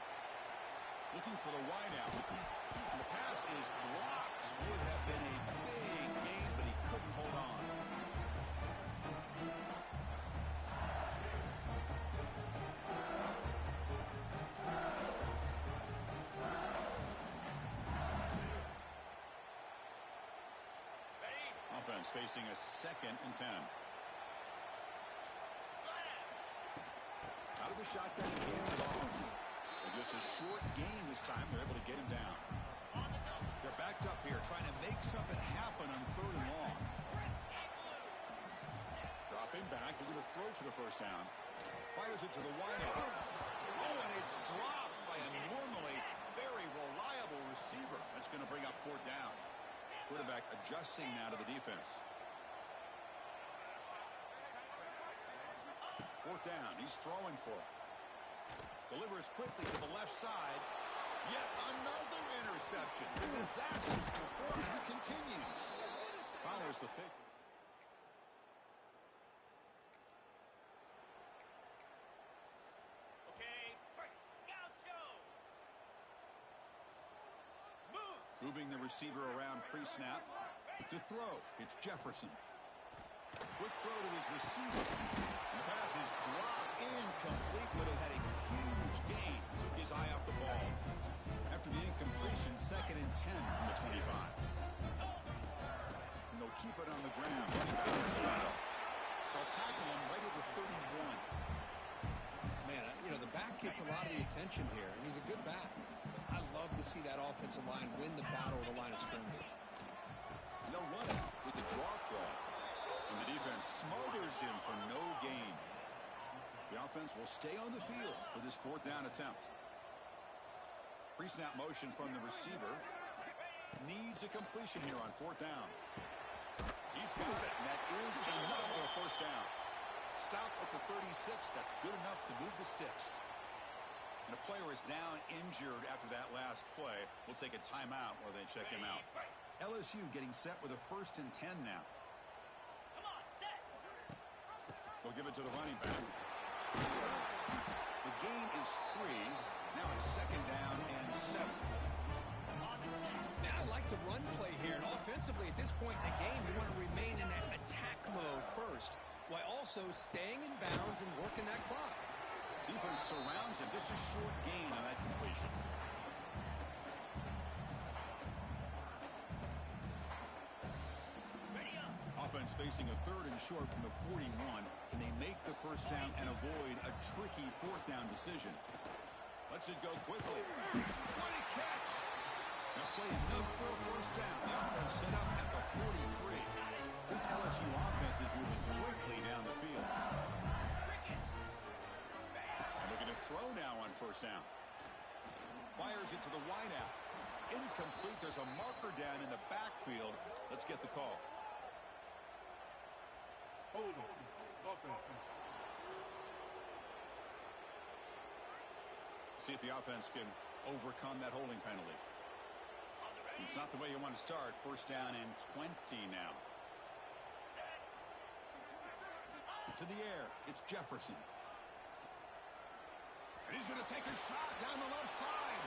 Looking for the wideout. And the pass is dropped. Would have been a big gain, but he couldn't hold on. Offense facing a 2nd and 10. Out of the shotgun, he hands it off. And just a short gain this time. They're able to get him down. They're backed up here, trying to make something happen on 3rd and long. Dropping back, they're going to throw for the first down. Fires it to the wideout. Oh, and it's dropped by a normally very reliable receiver. That's going to bring up 4th down. Quarterback adjusting now to the defense. 4th down. He's throwing for it. Delivers quickly to the left side. Yet another interception. The disastrous performance continues. Follows the pick. Okay, gaucho. Moves. Moving the receiver around pre-snap. To throw, it's Jefferson. Quick throw to his receiver. And the pass is dropped. Incomplete. Would have had a huge gain. Took his eye off the ball. After the incompletion, 2nd and 10 from the 25. And they'll keep it on the ground. They'll tackle him right at the 31. Man, you know, the back gets a lot of the attention here, and he's a good back. I love to see that offensive line win the battle at the line of scrimmage. And they'll run it with the draw play. And the defense smothers him for no gain. The offense will stay on the field for this 4th down attempt. Pre-snap motion from the receiver. Needs a completion here on 4th down. He's got it, and that is enough for a 1st down. Stop at the 36. That's good enough to move the sticks. And a player is down injured after that last play. We'll take a timeout while they check him out. LSU getting set with a 1st and 10 now. Come on, set. They'll give it to the running back. The gain is 3. Now it's 2nd down and 7. Now, I like the run play here. And offensively, at this point in the game, you want to remain in that attack mode first, while also staying in bounds and working that clock. Defense surrounds him. Just a short gain on that completion. Ready up. Offense facing a 3rd and short from the 41. Can they make the 1st down and avoid a tricky 4th down decision? Lets it go quickly. What a catch! Now play enough for a 1st down. The offense set up at the 43. This LSU offense is moving quickly down the field. And looking to throw now on 1st down. Fires it to the wideout. Incomplete. There's a marker down in the backfield. Let's get the call. Hold on. Offense. See if the offense can overcome that holding penalty. It's not the way you want to start. 1st down and 20 now. To the air. It's Jefferson. And he's going to take a shot down the left side.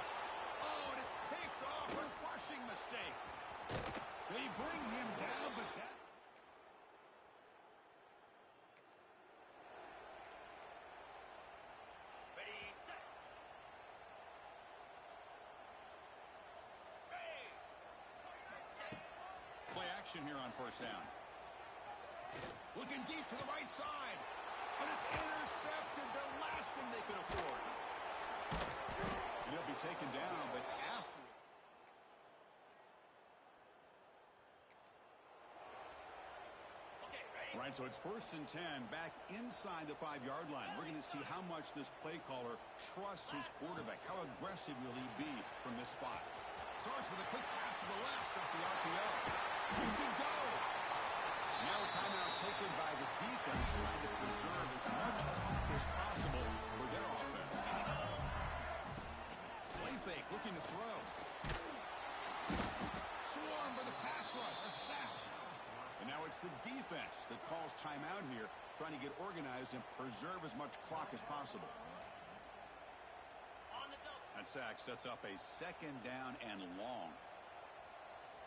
Oh, and it's picked off. A crushing mistake. They bring him down, but that... Ready, set. Play action here on 1st down. Looking deep to the right side. And it's intercepted. The last thing they could afford. And he'll be taken down, but after... Okay, ready. Right, so it's 1st and 10 back inside the 5-yard line. We're going to see how much this play caller trusts his quarterback. How aggressive will he be from this spot? Starts with a quick pass to the left off the RPO. He can go. Now a timeout taken by the defense, trying to preserve as much clock as possible for their offense. Play fake, looking to throw. Swarm for the pass rush, a sack. And now it's the defense that calls timeout here, trying to get organized and preserve as much clock as possible. On the double. That sack sets up a 2nd down and long.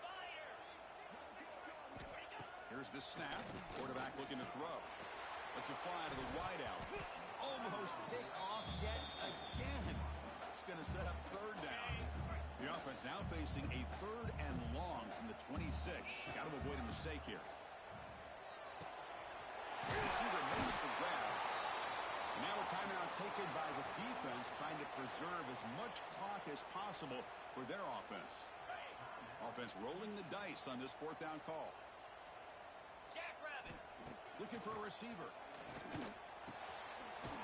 Spider. Ready, go. Here's the snap. Quarterback looking to throw. Lets it fly to the wideout. Almost picked off yet again. It's going to set up 3rd down. The offense now facing a 3rd and long from the 26. Got to avoid a mistake here. The receiver makes the grab. And now a timeout taken by the defense, trying to preserve as much clock as possible for their offense. Offense rolling the dice on this 4th down call. Jackrabbit. Looking for a receiver.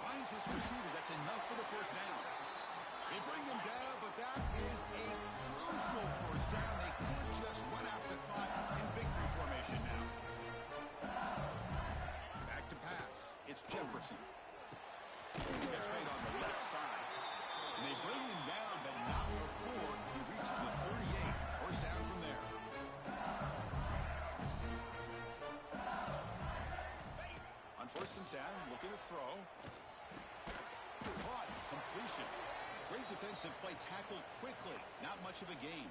Finds his receiver. That's enough for the 1st down. They bring him down, but that is a crucial 1st down. They could just run out the clock in victory formation now. Back to pass. It's Jefferson. Gets made on the left side. And they bring him down, but not before he reaches the 38. 1st down from there. First and 10, looking to throw. Caught, completion. Great defensive play, tackled quickly. Not much of a gain.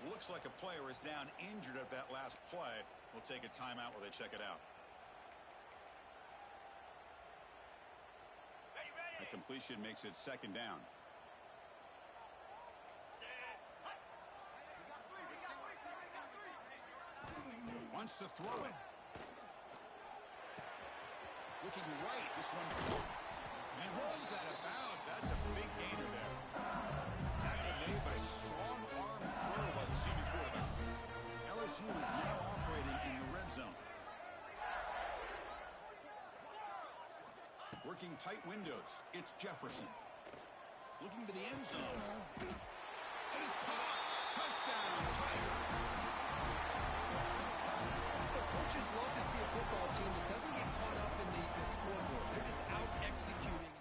Looks like a player is down injured at that last play. We'll take a timeout while they check it out. Ready, ready. A completion makes it second down. Set. Hut. Wants to throw it. Looking right. This one. And he rolls out of bounds. That's a big gainer there. Tackle made by strong arm throw by the senior quarterback. LSU is now operating in the red zone. Working tight windows. It's Jefferson. Looking to the end zone. And it's caught. Touchdown, Tigers. Coaches love to see a football team that doesn't get caught up in the scoreboard. They're just out executing.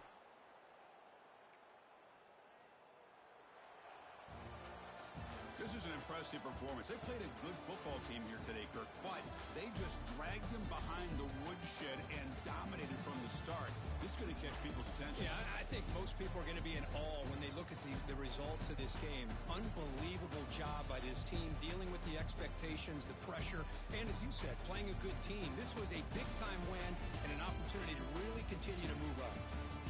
This is an impressive performance. They played a good football team here today, Kirk, but they just dragged them behind the woodshed and dominated from the start. This is going to catch people's attention. Yeah, I think most people are going to be in awe when they look at the results of this game. Unbelievable job by this team dealing with the expectations, the pressure, and as you said, playing a good team. This was a big-time win and an opportunity to really continue to move up.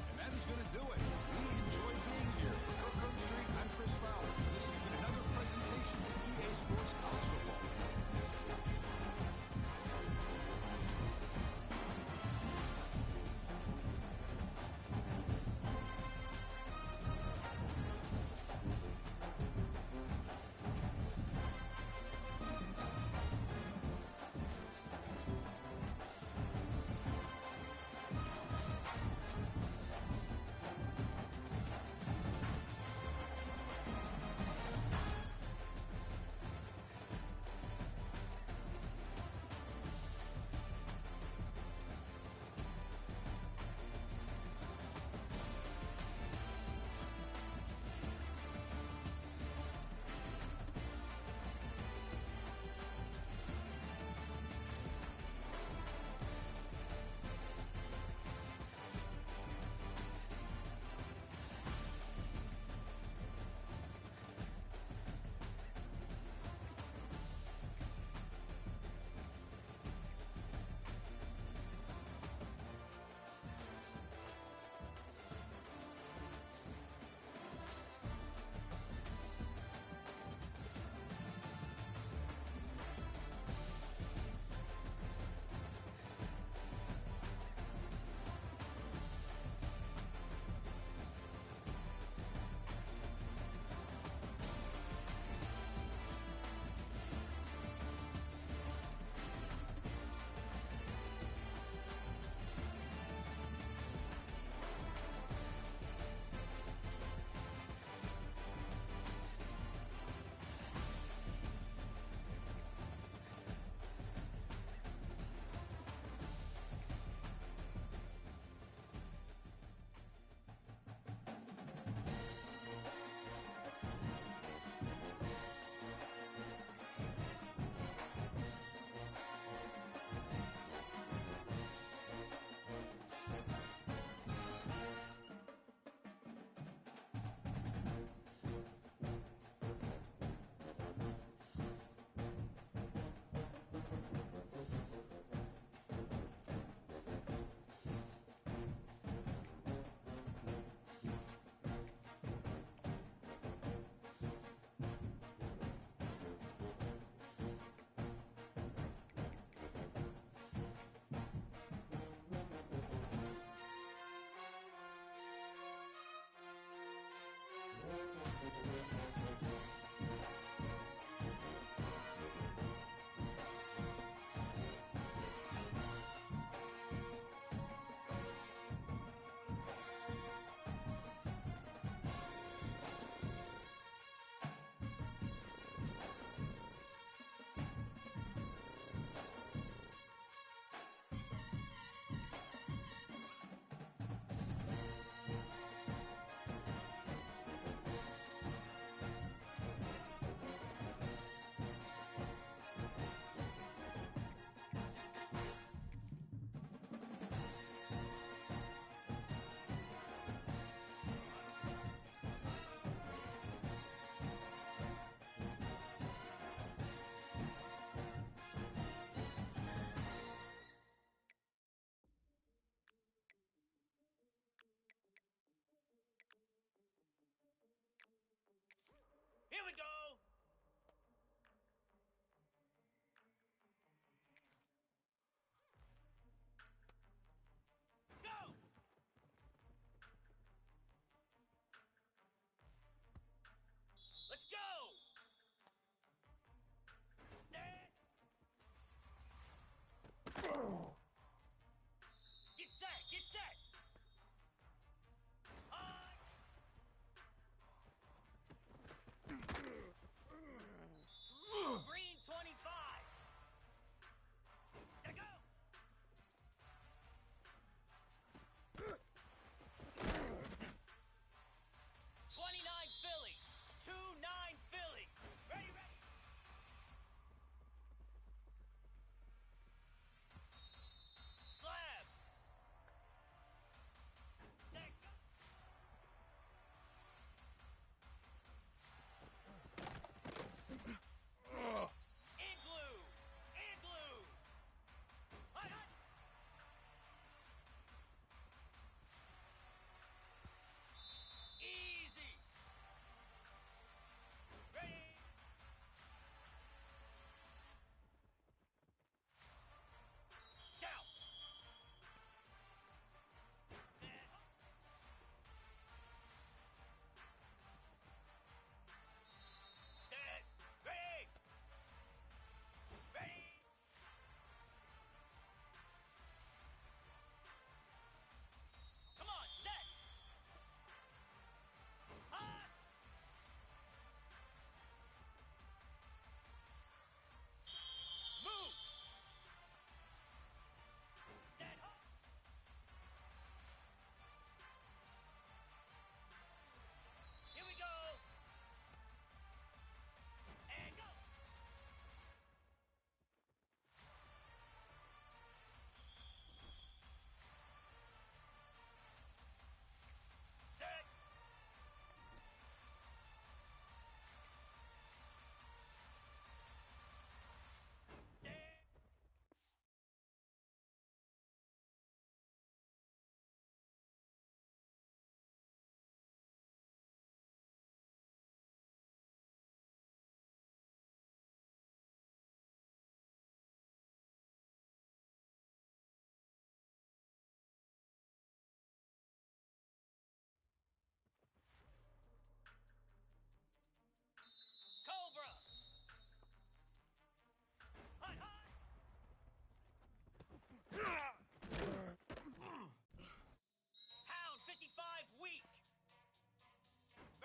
And that is going to do it. We enjoyed being here. For Kirk Street, I'm Chris Fowler. This has been another presentation of EA Sports College Football.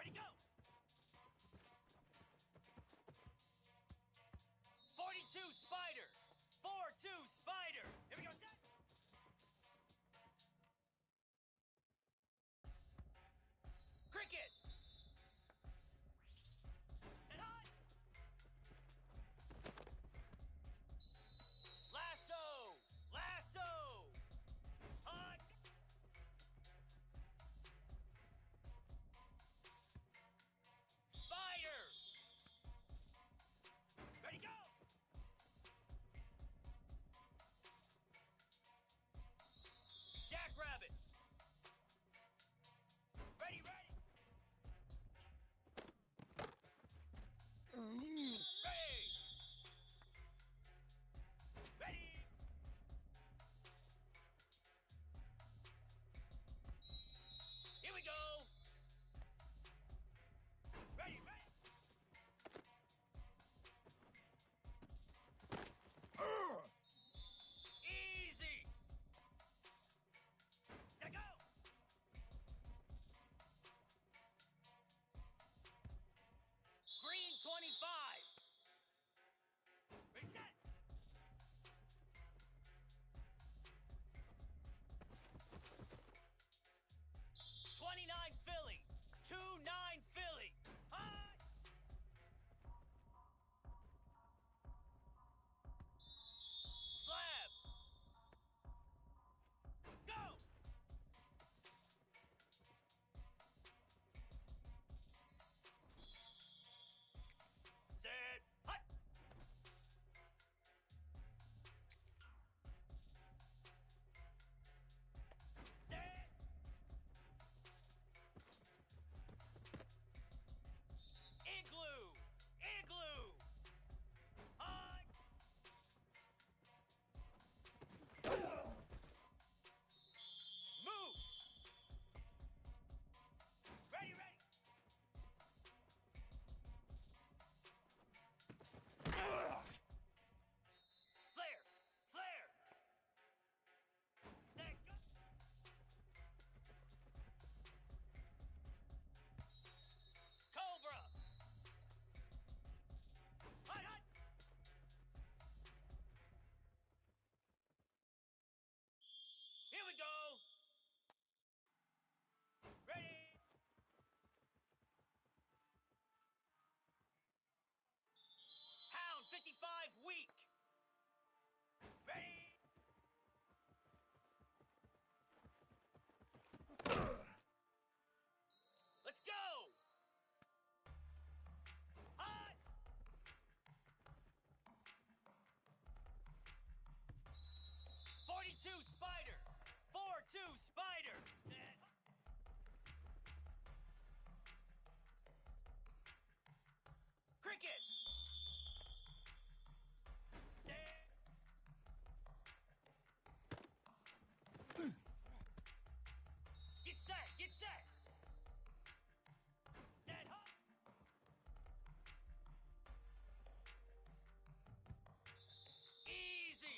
Ready, go! 42 spider! 4-2 spider! Here we go, set! Cricket! Set high! Lasso! Lasso! Hot! Spider! Ready, go! Jackrabbit! Ready, ready! Ready! Ready! Here we go! Ready, ready! Easy! Set, go! Green 25! Reset! 29 Philly! 2-9 Philly! High! Slab! Go! Set! Hut! Set! Igloo! Igloo! High! Moose! Ready, ready! Flare! Flare! Set, go! Cobra! Hut, hut! Here we go! Ready! Hound 55 weak! Ready! Let's go! Hot! .42 spider! 4-2 spider! Set. Cricket! Set. Get set! Get set! Set hot! Easy!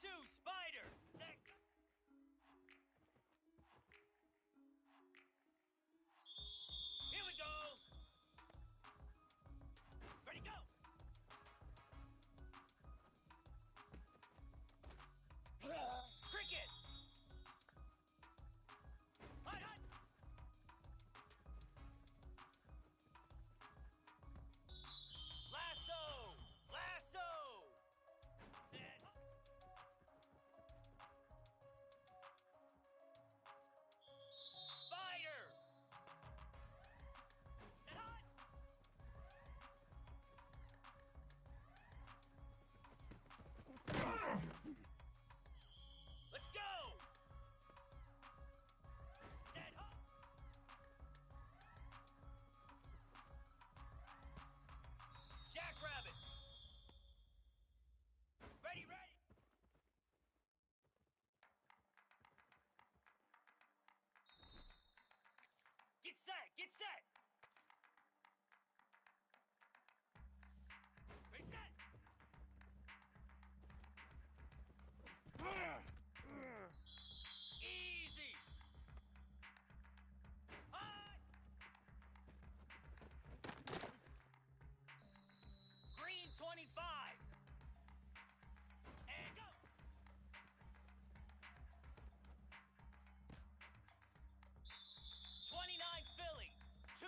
4-2 Spider. Here we go. Ready, go. Cricket. Hot, hot. Lasso. Lasso. Dead. Spider. Dead hot. Let's go. Dead hot. Jackrabbit. Ready, ready. Get set, get set. Ready, set. Easy. Hot. Green 25. And go. 29 Philly. 2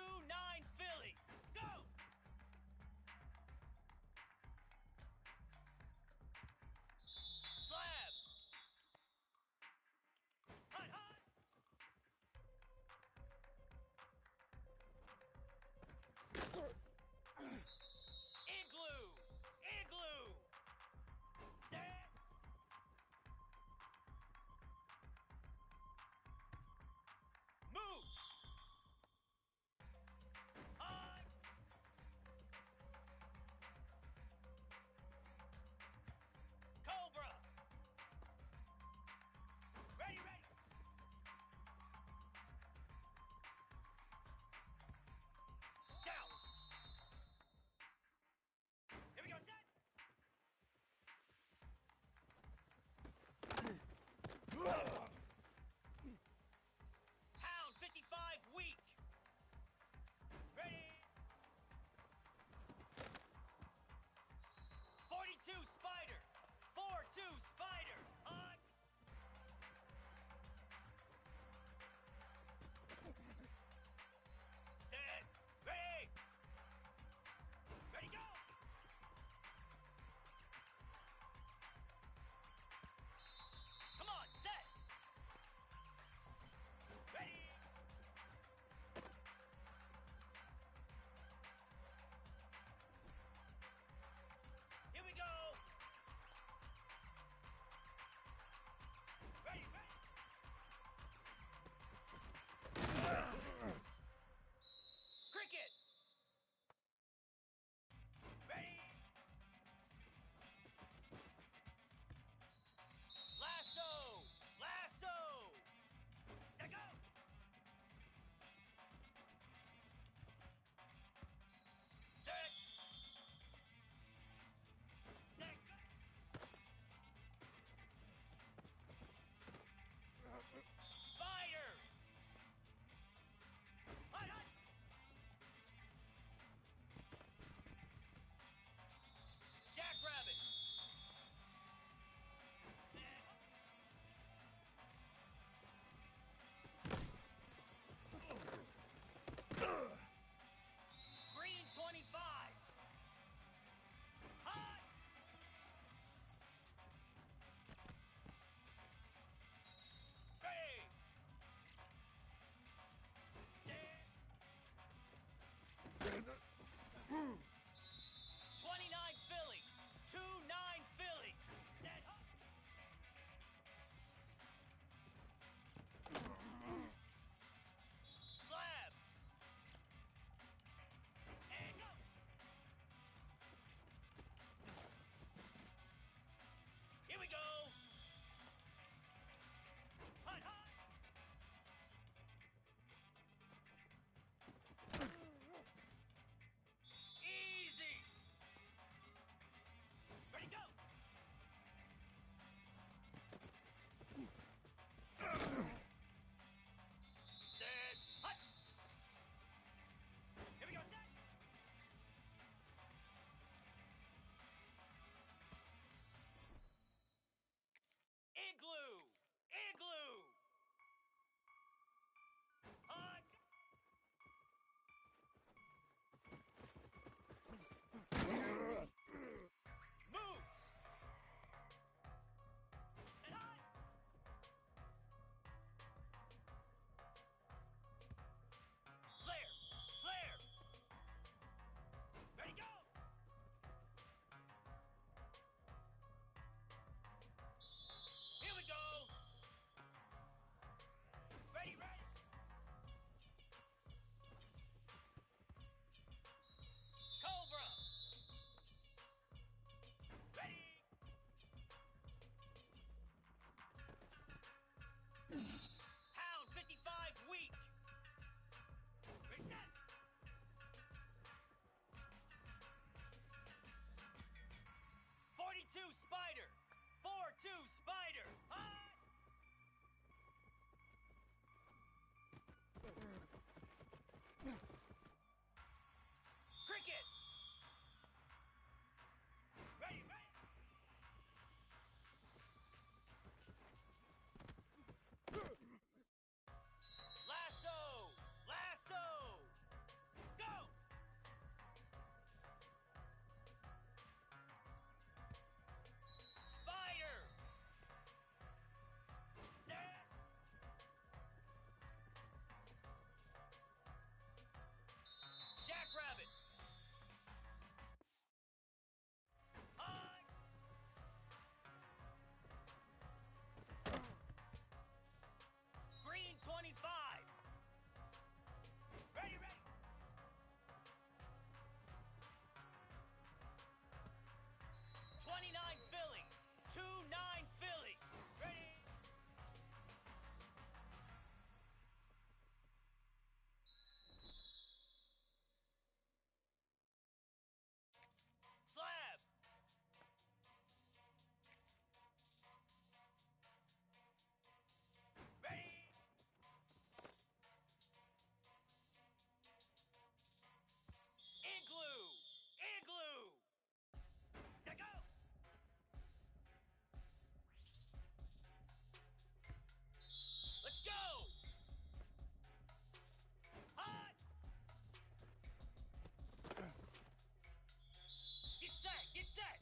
Set.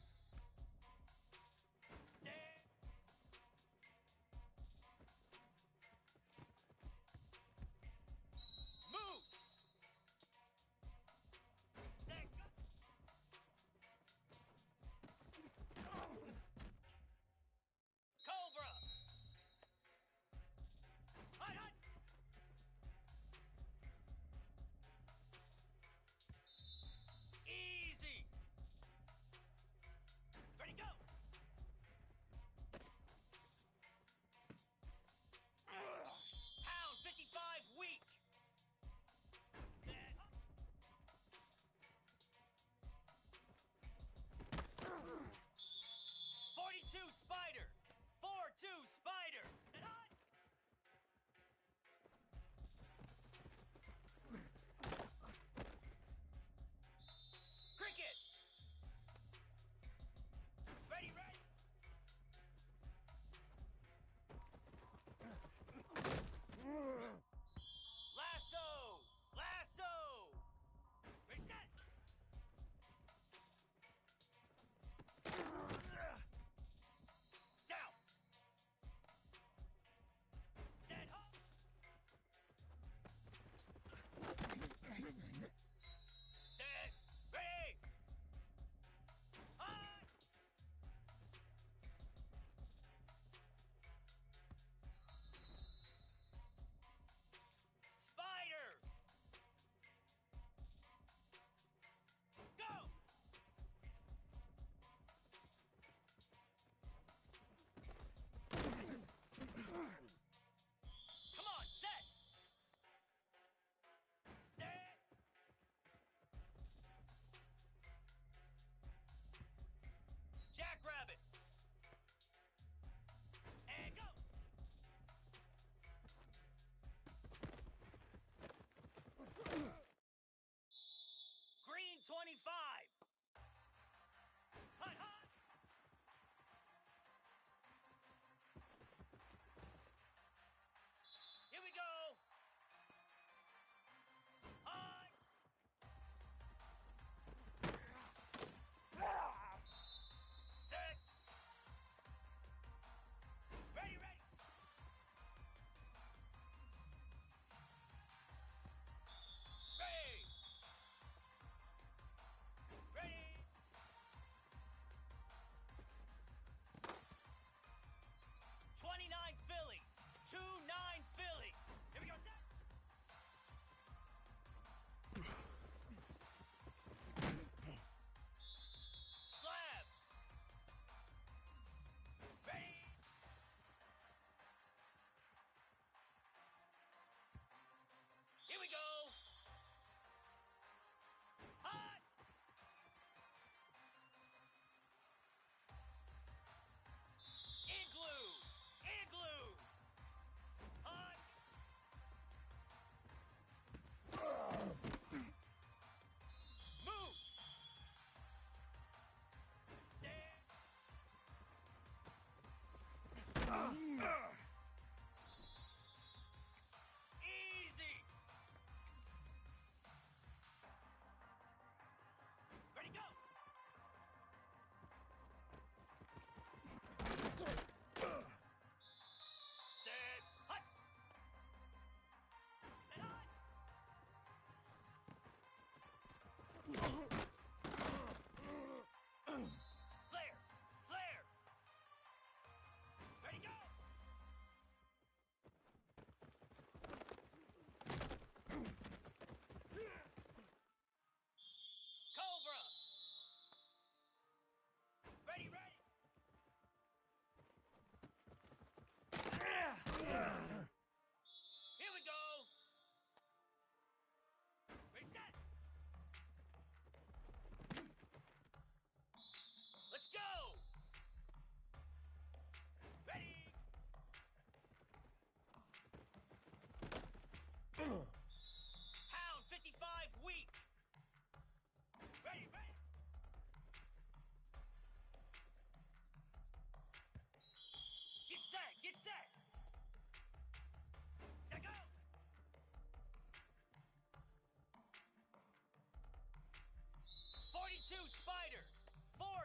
Moves. Set. Cobra. Hut, hut. Easy.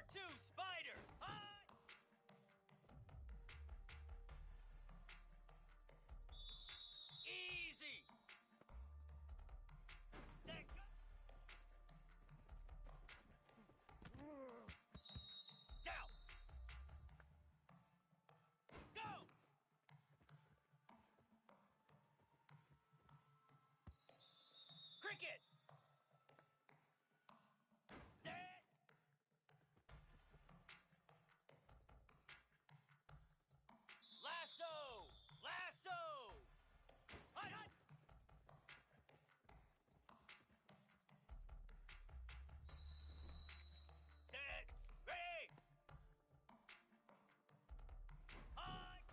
4-2 spider. High. Easy. Set, go. Down. Go. Cricket. Set. Lasso. Lasso. Hut, hut. Set. Ready. High.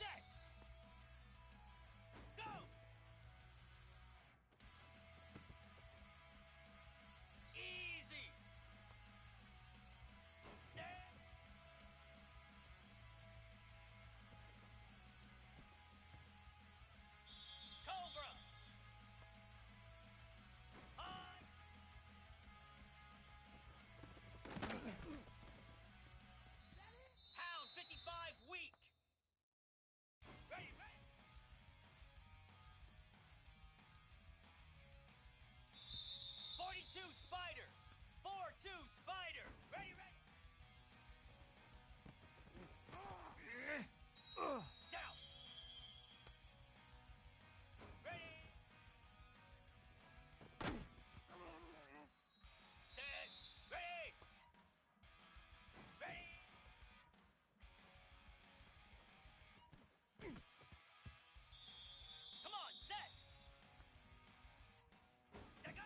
set. Go. Easy. Set. Cobra. On. Pound 55 weak. Ready, ready. 42 Spider. 4-2 Spider. Ready, ready. Down. Ready. Set. Ready. Ready. Come on, set. Set, go.